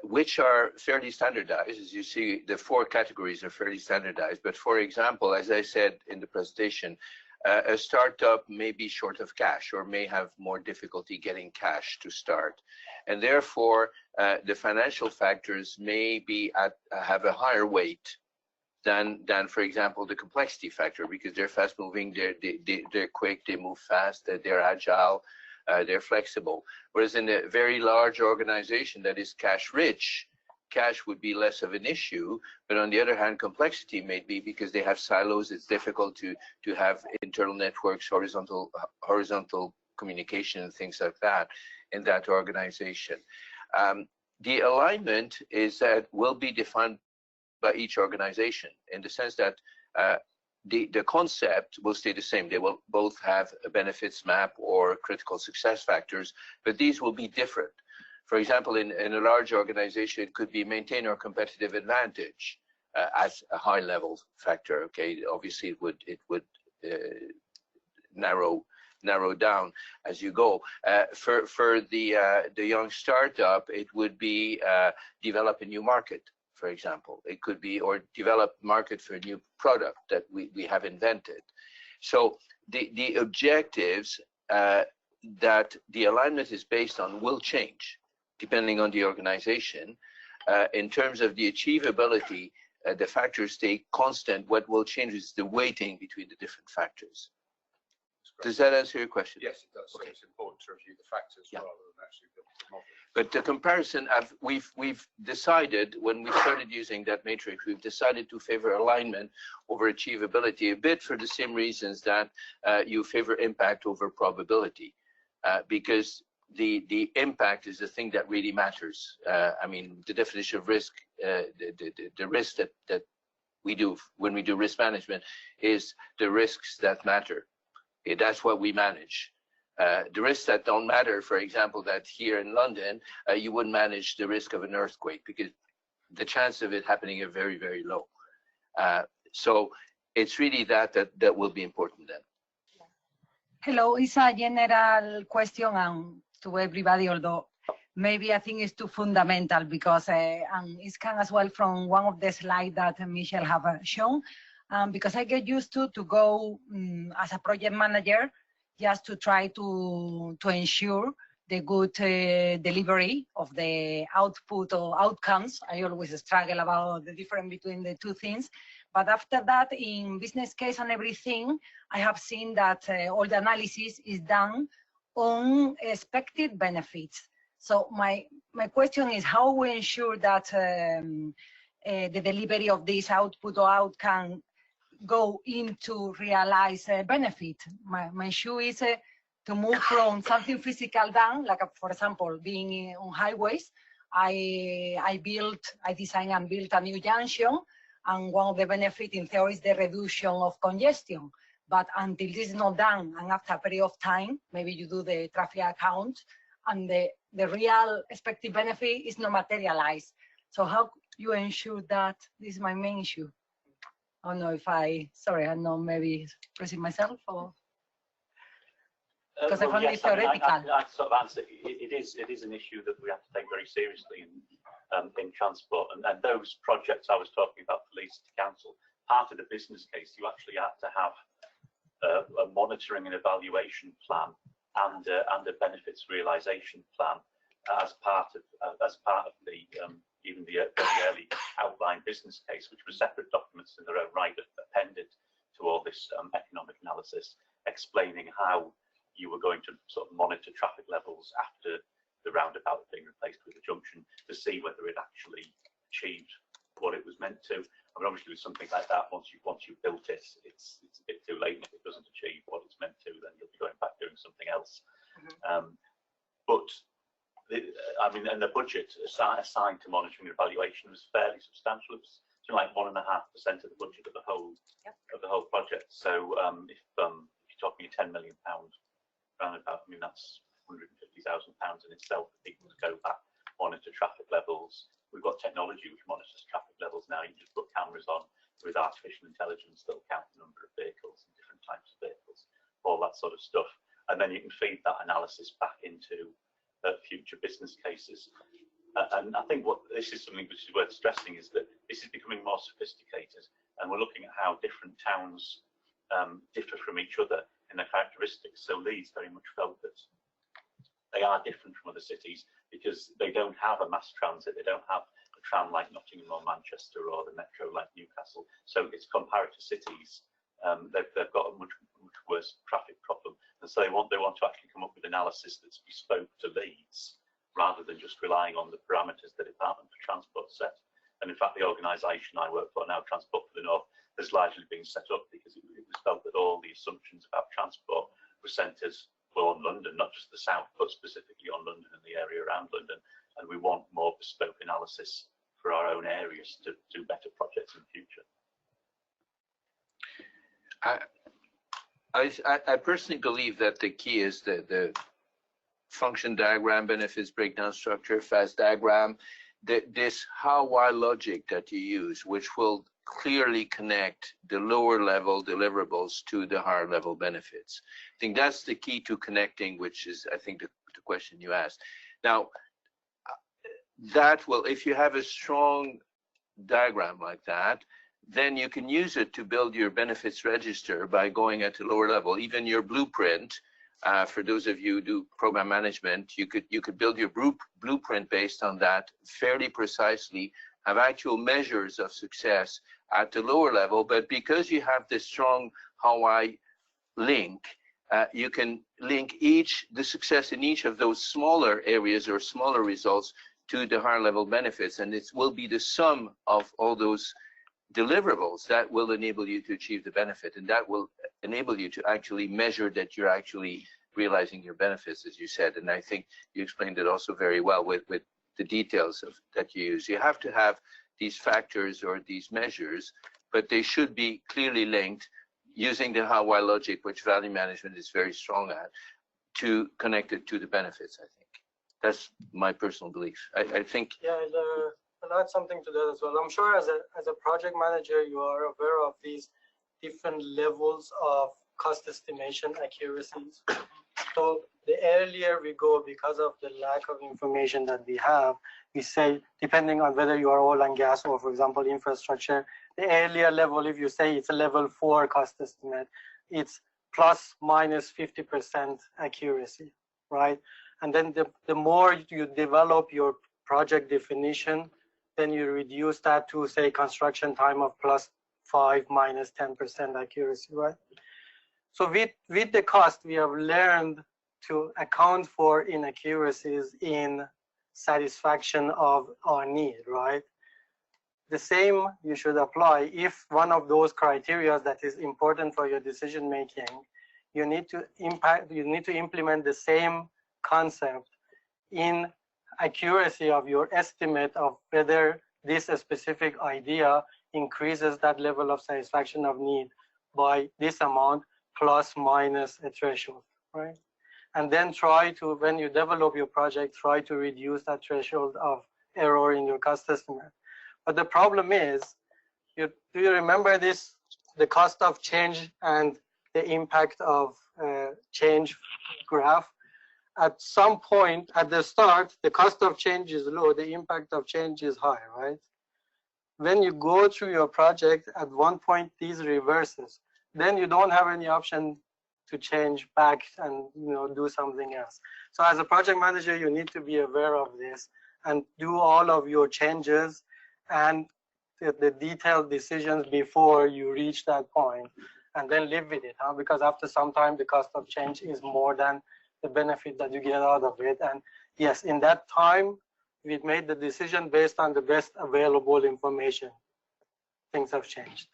which are fairly standardized. As you see, the 4 categories are fairly standardized. But for example, as I said in the presentation, a startup may be short of cash or may have more difficulty getting cash to start. And therefore, the financial factors may be have a higher weight than, for example, the complexity factor, because they're fast moving, they're quick, they move fast, they're agile, they're flexible. Whereas in a very large organization that is cash rich, cash would be less of an issue. But on the other hand, complexity may be, because they have silos. It's difficult to have internal networks, horizontal communication and things like that in that organization. The alignment is that will be defined by each organization, in the sense that the concept will stay the same. They will both have a benefits map or critical success factors, but these will be different. For example, in a large organization, it could be maintain our competitive advantage as a high level factor. Okay, obviously it would narrow down as you go. For the young startup, it would be develop a new market, for example. It could be, or develop market for a new product that we have invented. So the objectives that the alignment is based on will change depending on the organization. In terms of the achievability, the factors stay constant. What will change is the weighting between the different factors. Does that answer your question? Yes, it does. So it's important to review the factors rather than actually the model. But the comparison, we've decided, when we started using that matrix, we've decided to favor alignment over achievability, a bit for the same reasons that you favor impact over probability, because the impact is the thing that really matters. I mean, the definition of risk, the risk that we do when we do risk management is the risks that matter. Okay, that's what we manage. The risks that don't matter, for example, that here in London, you wouldn't manage the risk of an earthquake, because the chance of it happening are very, very low. So it's really that will be important then. Hello, it's a general question to everybody, although maybe I think it's too fundamental, because and it can as well from one of the slides that Michel have shown, because I get used to go as a project manager just to try to ensure the good delivery of the output or outcomes. I always struggle about the difference between the two things. But after that, in business case and everything, I have seen that all the analysis is done on expected benefits. So my question is, how we ensure that the delivery of this output or outcome go into realize benefit? My issue is to move from something physical down, like for example, being on highways. I design and built a new junction, and one of the benefits in theory is the reduction of congestion. But until this is not done, and after a period of time, maybe you do the traffic account, and the real expected benefit is not materialized. So how you ensure that? This is my main issue. I don't know if sorry, I'm not maybe expressing myself, or because I find it theoretical. I sort of answer. It is an issue that we have to take very seriously in transport, and those projects I was talking about for lease to council, part of the business case, you actually have to have a monitoring and evaluation plan and a benefits realization plan as part of the even the early outline business case, which were separate documents in their own right, appended to all this economic analysis, explaining how you were going to sort of monitor traffic levels after the roundabout being replaced with a junction to see whether it actually achieved what it was meant to. I mean, obviously with something like that, once you've built it, it's a bit too late. If it doesn't achieve what it's meant to, then you'll be going back doing something else. But I mean, and the budget assigned to monitoring and evaluation was fairly substantial. It was like 1.5% of the budget of the whole project. So if you're talking £10 million roundabout, I mean that's £150,000 in itself for people to go back, monitor traffic levels. We've got technology which monitors traffic levels now. You just put cameras on with artificial intelligence that will count the number of vehicles and different types of vehicles, all that sort of stuff. And then you can feed that analysis back into future business cases. And I think what this is something which is worth stressing is that this is becoming more sophisticated, and we're looking at how different towns differ from each other in their characteristics. So Leeds very much felt that they are different from other cities because they don't have a mass transit, they don't have a tram like Nottingham or Manchester or the metro like Newcastle. So it's compared to cities, they've got a much worse traffic problem, and so they want to actually come up with analysis that's bespoke to Leeds, rather than just relying on the parameters the Department for Transport set. And in fact, the organisation I work for now, Transport for the North, has largely been set up because it was felt that all the assumptions about transport were centred on London, not just the south, but specifically on London and the area around London. And we want more bespoke analysis for our own areas to do better projects in the future. I personally believe that the key is the function diagram, benefits breakdown structure, fast diagram, this how-why logic that you use, which will clearly connect the lower level deliverables to the higher level benefits. I think that's the key to connecting, which is, I think, the question you asked. Now, that will, if you have a strong diagram like that, then you can use it to build your benefits register by going at a lower level. Even your blueprint, for those of you who do program management, you could build your blueprint based on that fairly precisely, have actual measures of success at the lower level. But because you have this strong how-I link, you can link the success in each of those smaller areas or smaller results to the higher level benefits, and it will be the sum of all those deliverables that will enable you to achieve the benefit, and that will enable you to actually measure that you're actually realizing your benefits, as you said. And I think you explained it also very well with the details that you use. You have to have these factors or these measures, but they should be clearly linked using the how-why logic, which value management is very strong at, to connect it to the benefits, I think. That's my personal belief. I think. Yeah, I'll add something to that as well. I'm sure as a project manager, you are aware of these different levels of cost estimation accuracies. So the earlier we go, because of the lack of information that we have, we say, depending on whether you are oil and gas or, for example, infrastructure, the earlier level, if you say it's a level 4 cost estimate, it's plus minus 50% accuracy, right? And then the more you develop your project definition, then you reduce that to, say, construction time of plus 5 minus 10% accuracy, right? So with the cost, we have learned to account for inaccuracies in satisfaction of our need, right? The same you should apply if one of those criteria that is important for your decision making, you need to implement the same concept in accuracy of your estimate of whether this specific idea increases that level of satisfaction of need by this amount plus minus a threshold, right? And then try to, when you develop your project, try to reduce that threshold of error in your cost estimate. But the problem is, do you remember this, the cost of change and the impact of change graph? At some point at the start, the cost of change is low, the impact of change is high, right? When you go through your project, at one point these reverses, then you don't have any option to change back and do something else. So as a project manager, you need to be aware of this and do all of your changes and the detailed decisions before you reach that point, and then live with it, huh? Because after some time, the cost of change is more than the benefit that you get out of it. And yes, in that time, we've made the decision based on the best available information. Things have changed.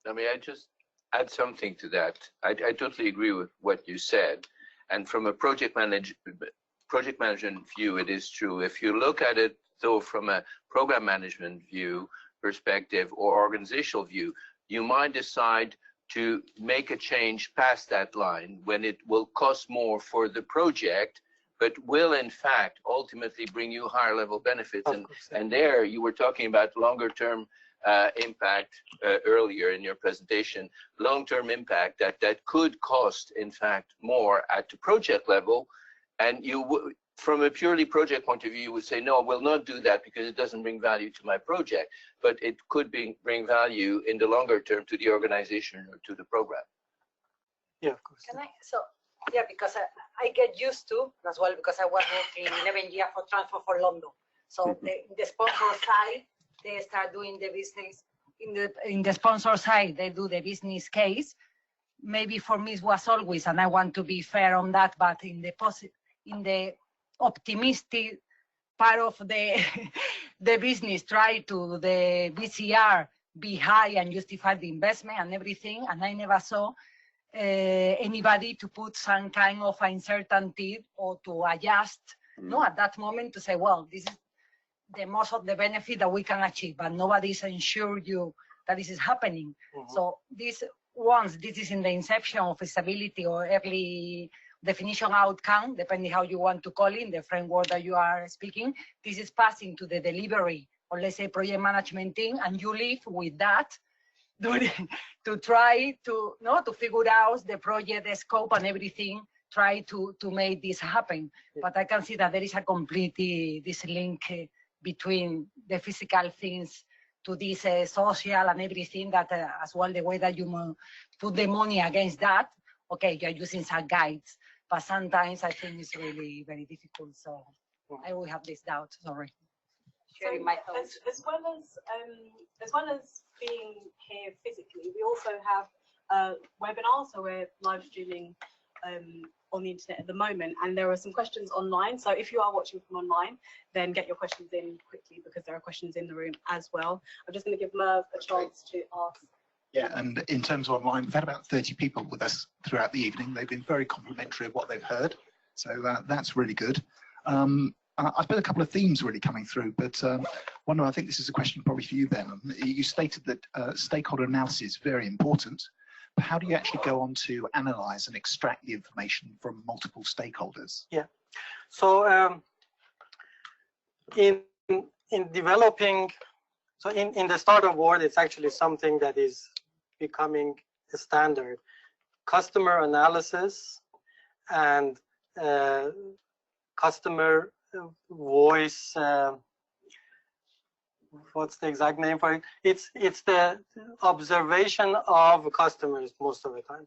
I mean, I just add something to that. I totally agree with what you said. And from a project management view, it is true. If you look at it, though, from a program management view perspective or organizational view, you might decide to make a change past that line when it will cost more for the project, but will in fact ultimately bring you higher level benefits. And there you were talking about longer term impact earlier in your presentation, long-term impact that could cost in fact more at the project level, and from a purely project point of view, you would say, no, I will not do that because it doesn't bring value to my project, but it could bring value in the longer term to the organization or to the program. Yeah, of course. Can I? So, yeah, because I get used to, as well, because I was working 11 years for Transport for London. So the sponsor side, they start doing the business. In the sponsor side, they do the business case. Maybe for me it was always, and I want to be fair on that, but in the optimistic part of the the business, try to the VCR be high and justify the investment and everything, and I never saw anybody to put some kind of uncertainty or to adjust at that moment to say, well, this is the most of the benefit that we can achieve, but nobody is ensured you that this is happening. So once this is in the inception of feasibility or early definition outcome, depending how you want to call it, in the framework that you are speaking, this is passing to the delivery, or let's say project management team, and you live with that to try to figure out the project, the scope and everything, try to make this happen. But I can see that there is a completely this link between the physical things to this social and everything, that as well the way that you put the money against that. Okay, you're using some guides, but sometimes I think it's really very difficult. So I will have this doubt. Sorry. Sharing my thoughts. As well as being here physically, we also have webinars, so we're live streaming on the internet at the moment, and there are some questions online. So if you are watching from online, then get your questions in quickly, because there are questions in the room as well. I'm just going to give Merv a chance to ask. Yeah, and in terms of online, we've had about 30 people with us throughout the evening. They've been very complimentary of what they've heard, so that's really good. I've been a couple of themes really coming through, but one, I think this is a question probably for you, Behnam. You stated that stakeholder analysis is very important, but how do you actually go on to analyze and extract the information from multiple stakeholders? Yeah, so in developing, so in the startup world, it's actually something that is becoming a standard. Customer analysis and customer voice, what's the exact name for it? It's the observation of customers most of the time.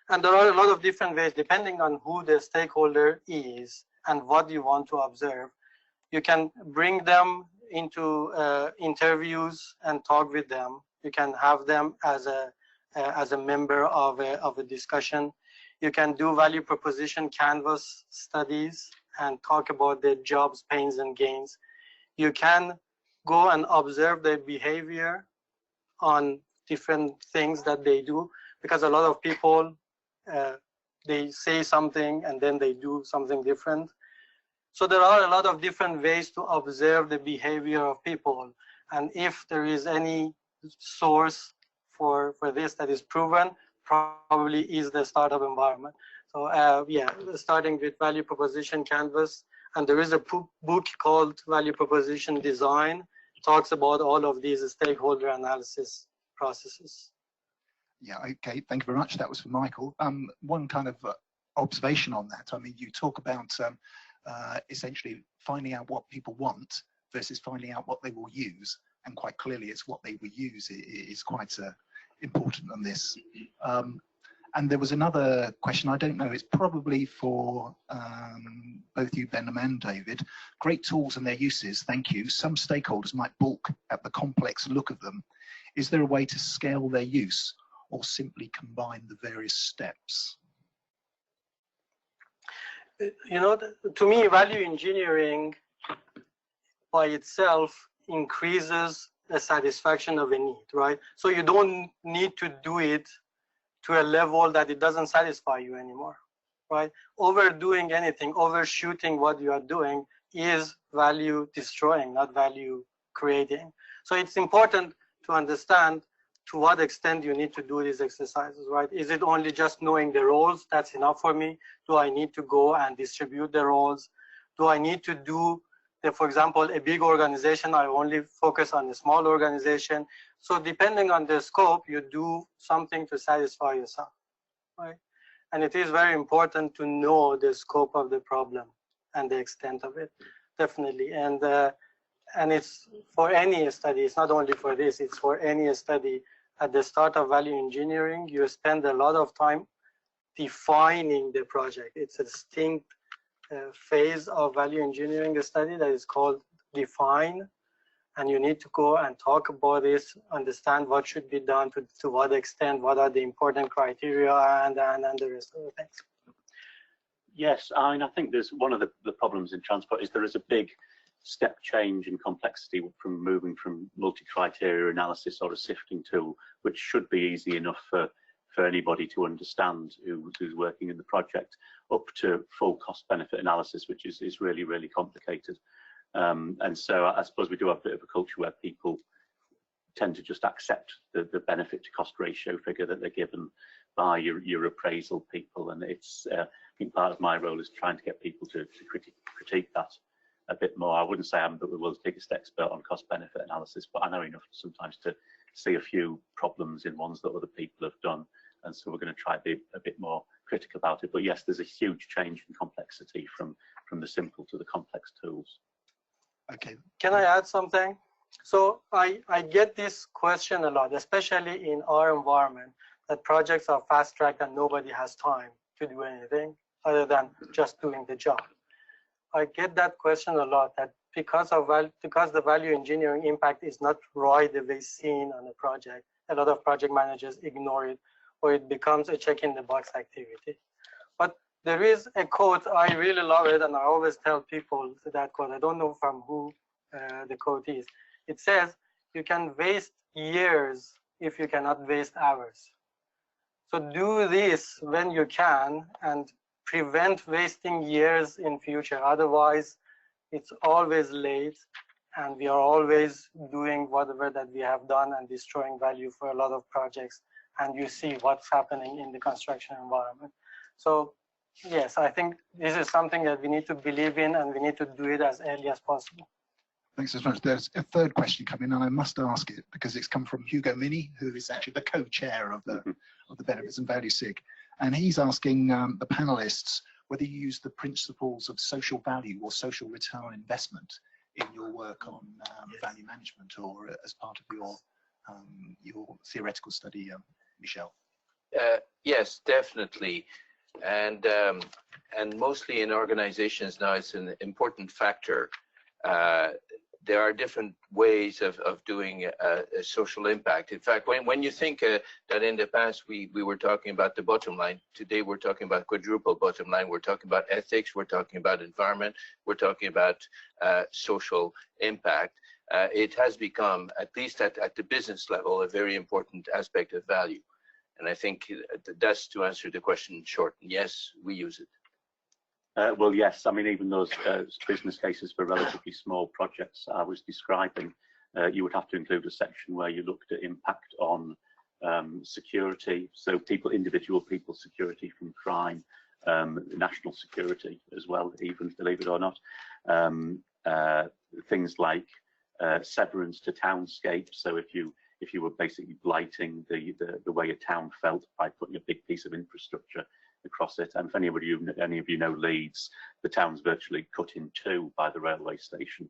And there are a lot of different ways, depending on who the stakeholder is and what you want to observe. You can bring them into interviews and talk with them. You can have them as a member of a discussion. You can do value proposition canvas studies and talk about their jobs, pains and gains. You can go and observe their behavior on different things that they do, because a lot of people, they say something and then they do something different. So there are a lot of different ways to observe the behavior of people. And if there is any source for this that is proven, probably is the startup environment. So yeah, starting with value proposition canvas. And there is a book called Value Proposition Design. It talks about all of these stakeholder analysis processes. Yeah, okay, thank you very much. That was for Michael. One kind of observation on that. I mean, you talk about essentially finding out what people want versus finding out what they will use, and quite clearly it's what they will use is quite important on this. And there was another question, I don't know, it's probably for both you, Behnam and David. Great tools and their uses, thank you. Some stakeholders might balk at the complex look of them. Is there a way to scale their use or simply combine the various steps? You know, to me, value engineering by itself increases the satisfaction of a need, right? So you don't need to do it to a level that it doesn't satisfy you anymore, right? Overdoing anything, overshooting what you are doing is value destroying, not value creating. So it's important to understand to what extent you need to do these exercises, right? Is it only just knowing the roles? That's enough for me. Do I need to go and distribute the roles? Do I need to do, for example, a big organization, I only focus on a small organization. So depending on the scope, you do something to satisfy yourself, right? And it is very important to know the scope of the problem and the extent of it, definitely. And it's for any study, it's not only for this, it's for any study. At the start of value engineering, you spend a lot of time defining the project. It's a distinct phase of value engineering study that is called define. And you need to go and talk about this, understand what should be done, to what extent, what are the important criteria, and the rest of the things. Yes, I mean, I think there's one of the problems in transport is there is a big step change in complexity from moving from multi-criteria analysis or a sifting tool, which should be easy enough for anybody to understand who's working in the project, up to full cost benefit analysis, which is really, really complicated. And so I suppose we do have a bit of a culture where people tend to just accept the benefit to cost ratio figure that they're given by your appraisal people. And it's, I think part of my role is trying to get people to critique that a bit more. I wouldn't say I'm the world's biggest expert on cost benefit analysis, but I know enough sometimes to see a few problems in ones that other people have done. And so we're going to try to be a bit more critical about it. But yes, there's a huge change in complexity from the simple to the complex tools. Okay. Can I add something? So I get this question a lot, especially in our environment, that projects are fast-tracked and nobody has time to do anything other than just doing the job. I get that question a lot, that because the value engineering impact is not right away seen on a project, a lot of project managers ignore it, or it becomes a check-in-the-box activity. But there is a quote, I really love it, and I always tell people that quote. I don't know from who the quote is. It says, you can waste years if you cannot waste hours. So do this when you can and prevent wasting years in future. Otherwise, it's always late and we are always doing whatever that we have done and destroying value for a lot of projects. And you see what's happening in the construction environment. So yes, I think this is something that we need to believe in and we need to do it as early as possible. Thanks so much. There's a third question coming, and I must ask it because it's come from Hugo Mini, who is actually the co-chair of the Benefits and Value SIG, and he's asking the panelists whether you use the principles of social value or social return on investment in your work on value management, or as part of your theoretical study, Michel. Yes, definitely, and mostly in organizations now it's an important factor. There are different ways of doing a social impact. In fact, when you think that in the past we were talking about the bottom line, today we're talking about quadruple bottom line, we're talking about ethics, we're talking about environment, we're talking about social impact. It has become, at least at the business level, a very important aspect of value. And I think that's to answer the question in short. Yes, we use it. Well, yes, I mean, even those business cases for relatively small projects I was describing, you would have to include a section where you looked at impact on security, so individual people's security from crime, national security as well, even, believe it or not. Things like severance to townscape, so if you were basically blighting the way a town felt by putting a big piece of infrastructure across it. And if any of you know Leeds, the town's virtually cut in two by the railway station.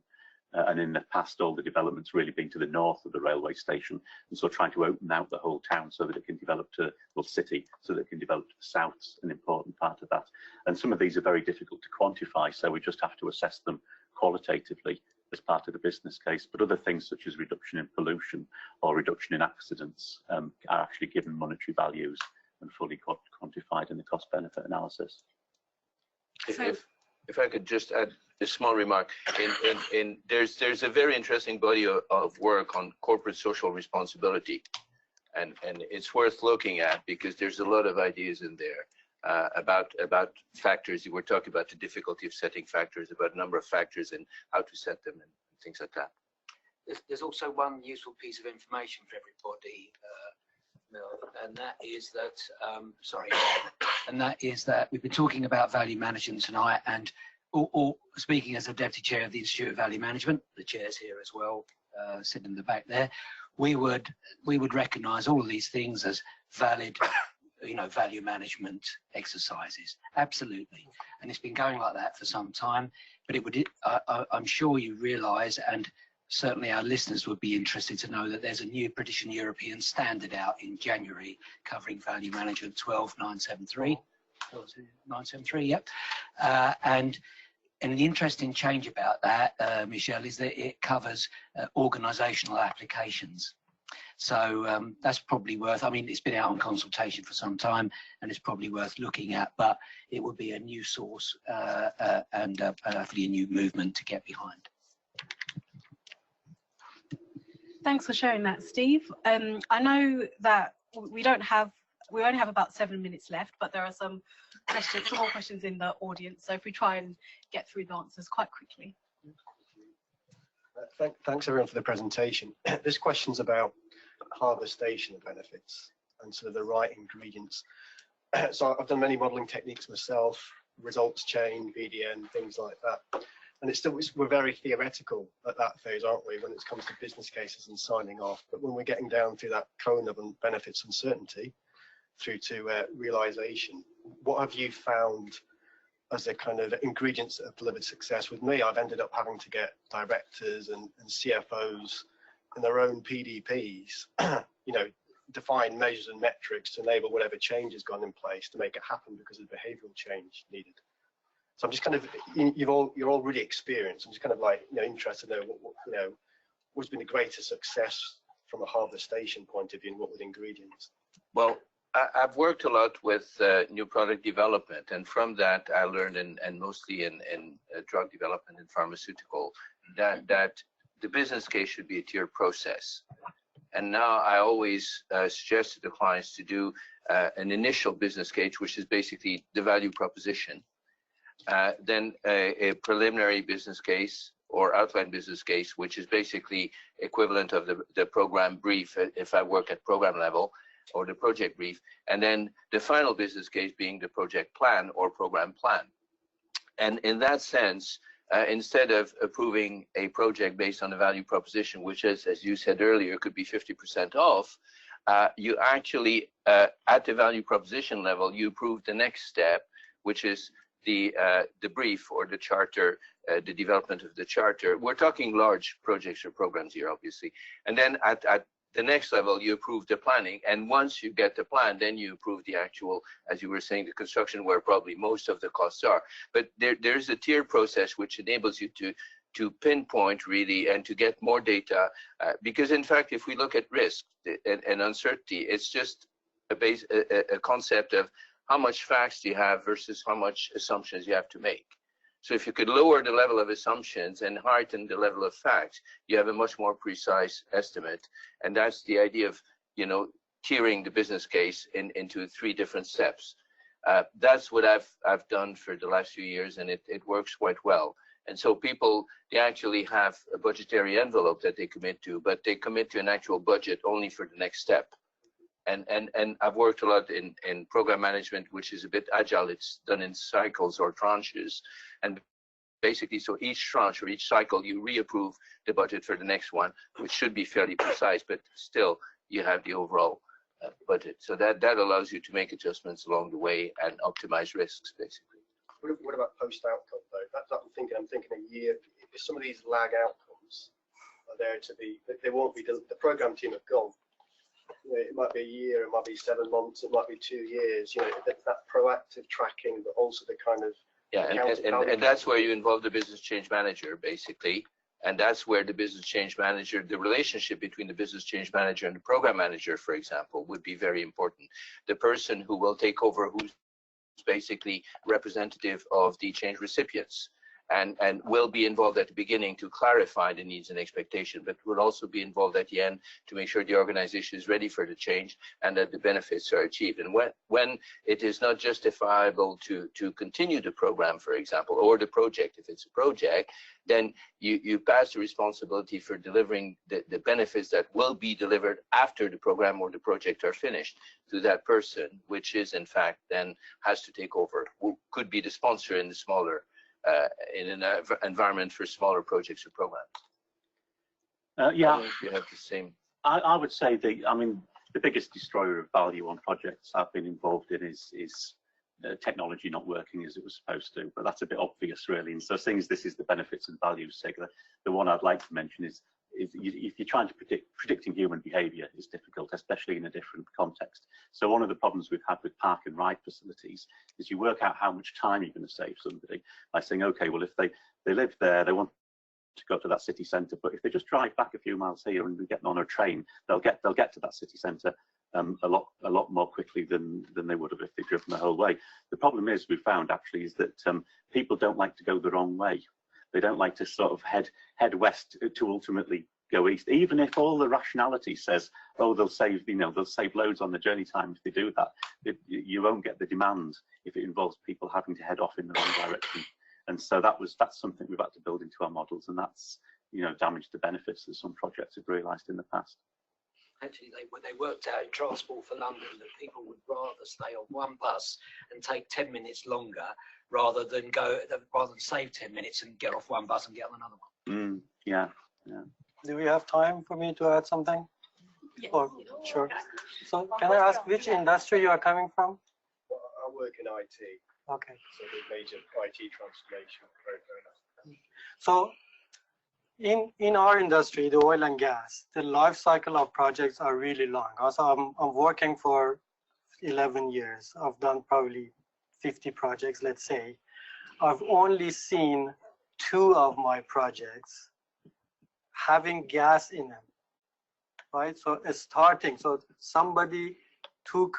And in the past, all the development's really been to the north of the railway station. And so trying to open out the whole town so that it can develop to, well, city, so that it can develop to the south's an important part of that. And some of these are very difficult to quantify, so we just have to assess them qualitatively as part of the business case. But other things such as reduction in pollution or reduction in accidents are actually given monetary values and fully quantified in the cost benefit analysis. If I could just add a small remark, there's a very interesting body of work on corporate social responsibility, and it's worth looking at because there's a lot of ideas in there about factors. You were talking about the difficulty of setting factors, about a number of factors and how to set them and things like that. There's also one useful piece of information for everybody, and that is that we've been talking about value management tonight, and or speaking as a deputy chair of the Institute of Value Management, the chair's here as well, sitting in the back there. We would recognise all of these things as valid value management exercises. Absolutely. And it's been going like that for some time, but I'm sure you realise, and certainly our listeners would be interested to know, that there's a new British and European standard out in January covering value management, 12973. 973, yep. And an interesting change about that, Michel, is that it covers organisational applications. So that's probably worth, I mean, it's been out on consultation for some time and it's probably worth looking at, but it would be a new source and hopefully a new movement to get behind. Thanks for sharing that, Steve. I know that we only have about 7 minutes left, but there are some more questions in the audience. So if we try and get through the answers quite quickly. Thanks everyone for the presentation. This question's about harvestation benefits and sort of the right ingredients. So I've done many modelling techniques myself, results chain, BDN, things like that. And we're very theoretical at that phase, aren't we, when it comes to business cases and signing off. But when we're getting down through that cone of benefits uncertainty through to realisation, what have you found as the kind of ingredients that have delivered success? With me, I've ended up having to get directors and CFOs in their own PDPs, define measures and metrics to enable whatever change has gone in place to make it happen because of behavioural change needed. So I'm just kind of, you're all really experienced. I'm just kind of like, interested to know what's been the greatest success from a harvestation point of view and what were the ingredients? Well, I've worked a lot with new product development, and from that I learned, and mostly in drug development and pharmaceutical, that the business case should be a tiered process. And now I always suggest to the clients to do an initial business case, which is basically the value proposition, then a preliminary business case or outline business case, which is basically equivalent of the program brief if I work at program level, or the project brief, and then the final business case being the project plan or program plan. And in that sense, instead of approving a project based on a value proposition, which is, as you said earlier, could be 50% off, you actually, at the value proposition level, you approve the next step, which is the brief or the charter, the development of the charter. We're talking large projects or programs here, obviously. And then at the next level, you approve the planning, and once you get the plan, then you approve the actual, as you were saying, the construction, where probably most of the costs are. But there's a tier process which enables you to pinpoint really and to get more data, because in fact, if we look at risk and uncertainty, it's just a concept of how much facts do you have versus how much assumptions you have to make. So if you could lower the level of assumptions and heighten the level of facts, you have a much more precise estimate. And that's the idea of, tiering the business case into 3 different steps. That's what I've done for the last few years, and it works quite well. And so people, they actually have a budgetary envelope that they commit to, but they commit to an actual budget only for the next step. And I've worked a lot in program management, which is a bit agile. It's done in cycles or tranches. And basically, so each tranche or each cycle, you reapprove the budget for the next one, which should be fairly precise, but still you have the overall budget. So that allows you to make adjustments along the way and optimize risks, basically. What about post-outcome, though? That's what I'm thinking a year. If some of these lag outcomes are there to be, they won't be, the program team have gone. It might be a year, it might be 7 months, it might be 2 years. That proactive tracking, but also the kind of and that's where you involve the business change manager, basically. And that's where the business change manager, the relationship between the business change manager and the program manager, for example, would be very important. The person who will take over, who's basically representative of the change recipients, and will be involved at the beginning to clarify the needs and expectation, but will also be involved at the end to make sure the organization is ready for the change and that the benefits are achieved. And when it is not justifiable to continue the program, for example, or the project, if it's a project, then you pass the responsibility for delivering the benefits that will be delivered after the program or the project are finished to that person, which is in fact then has to take over, who could be the sponsor in the smaller in an environment for smaller projects or programs. Yeah, you have the same. I would say the biggest destroyer of value on projects I've been involved in is technology not working as it was supposed to. But that's a bit obvious, really. And so, seeing as this is the benefits and values sake, the one I'd like to mention is if you're trying to predicting human behaviour is difficult, especially in a different context. So one of the problems we've had with park and ride facilities is you work out how much time you're going to save somebody by saying, okay, well, if they live there, they want to go to that city centre, but if they just drive back a few miles here and we get on a train, they'll get to that city centre a lot more quickly than they would have if they'd driven the whole way. The problem is we found actually is that people don't like to go the wrong way. They don't like to sort of head west to ultimately go east, even if all the rationality says, oh, they'll save loads on the journey time if they do that. You won't get the demand if it involves people having to head off in the wrong direction. And so that's something we've had to build into our models, and that's damaged the benefits that some projects have realised in the past. Actually, they worked out in Transport for London that people would rather stay on one bus and take 10 minutes longer rather than save 10 minutes and get off one bus and get on another one. Yeah. Do we have time for me to add something? Yes. Oh, sure. So can I ask which industry you are coming from? Well, I work in IT. Okay. So the major IT transformation program. So in our industry, the oil and gas, the life cycle of projects are really long. Also, I'm working for 11 years. I've done probably 50 projects, let's say. I've only seen 2 of my projects having gas in them, right? So so somebody took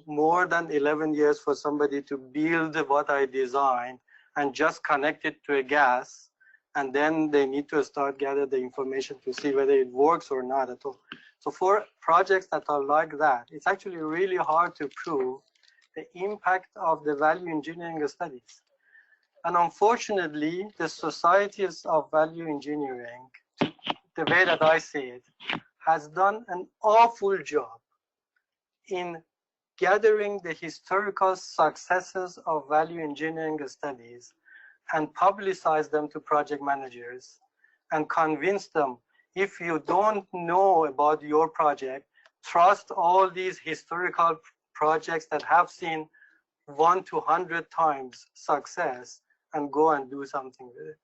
more than 11 years for somebody to build what I designed and just connect it to a gas, and then they need to start gather the information to see whether it works or not at all. So for projects that are like that, it's actually really hard to prove the impact of the value engineering studies. And unfortunately, the societies of value engineering, the way that I see it, has done an awful job in gathering the historical successes of value engineering studies and publicize them to project managers and convince them, if you don't know about your project, trust all these historical projects that have seen 1 to 100 times success and go and do something with it.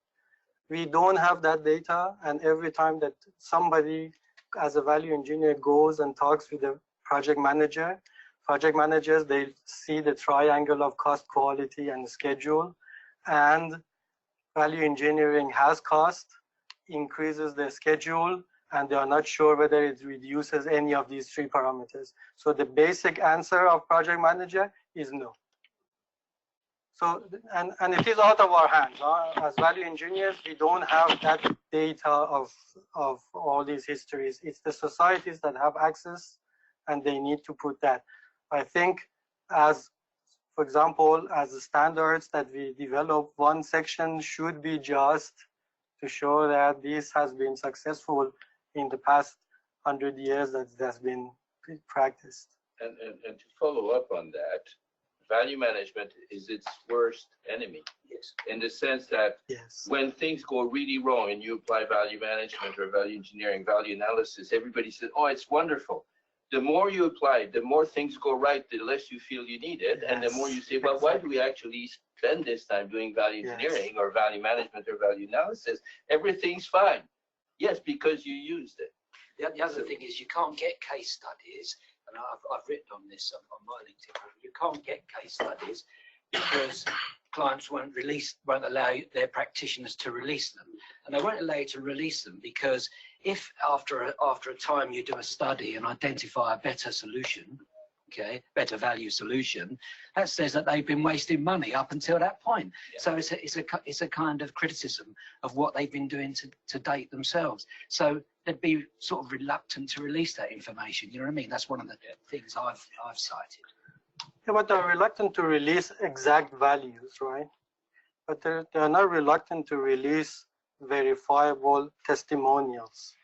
We don't have that data, and every time that somebody as a value engineer goes and talks with the project managers, they see the triangle of cost, quality, and schedule, and value engineering has cost, increases the schedule, and they are not sure whether it reduces any of these 3 parameters. So the basic answer of project manager is no. So, and it is out of our hands. As value engineers, we don't have that data of all these histories. It's the societies that have access, and they need to put that. I think for example, as the standards that we develop, one section should be just to show that this has been successful in the past 100 years that it has been practiced. And to follow up on that, value management is its worst enemy. Yes. In the sense that when things go really wrong and you apply value management or value engineering, value analysis, everybody says, oh, it's wonderful. The more you apply, the more things go right, the less you feel you need it. And the more you say, well, why do we actually spend this time doing value engineering or value management or value analysis? Everything's fine. Yes, because you used it. The other thing is you can't get case studies, and I've written on this on my LinkedIn. You can't get case studies because clients won't allow their practitioners to release them, and they won't allow you to release them because if after a time you do a study and identify a better solution, better value solution, that says that they've been wasting money up until that point. Yeah. So it's a kind of criticism of what they've been doing to date themselves. So they'd be sort of reluctant to release that information. You know what I mean? That's one of the things I've cited. Yeah, but they're reluctant to release exact values, right? But they're not reluctant to release verifiable testimonials.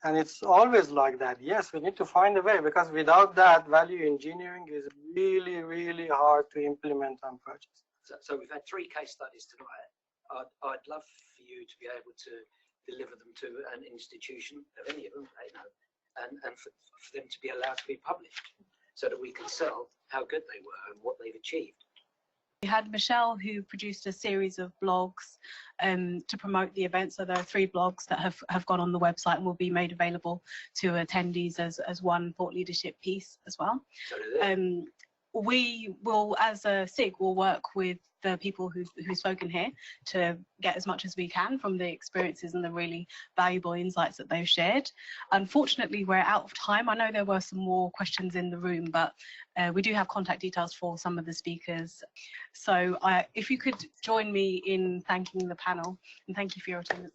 And it's always like that. Yes, we need to find a way, because without that, value engineering is really, really hard to implement on projects. So we've had 3 case studies tonight. I'd love for you to be able to deliver them to an institution, of any of them, and for them to be allowed to be published so that we can sell how good they were and what they've achieved. We had Michel, who produced a series of blogs to promote the event. So there are 3 blogs that have gone on the website and will be made available to attendees as one thought leadership piece as well. So do we will, as a SIG, will work with the people who've spoken here to get as much as we can from the experiences and the really valuable insights that they've shared. Unfortunately, we're out of time. I know there were some more questions in the room, but we do have contact details for some of the speakers. So if you could join me in thanking the panel, and thank you for your attendance.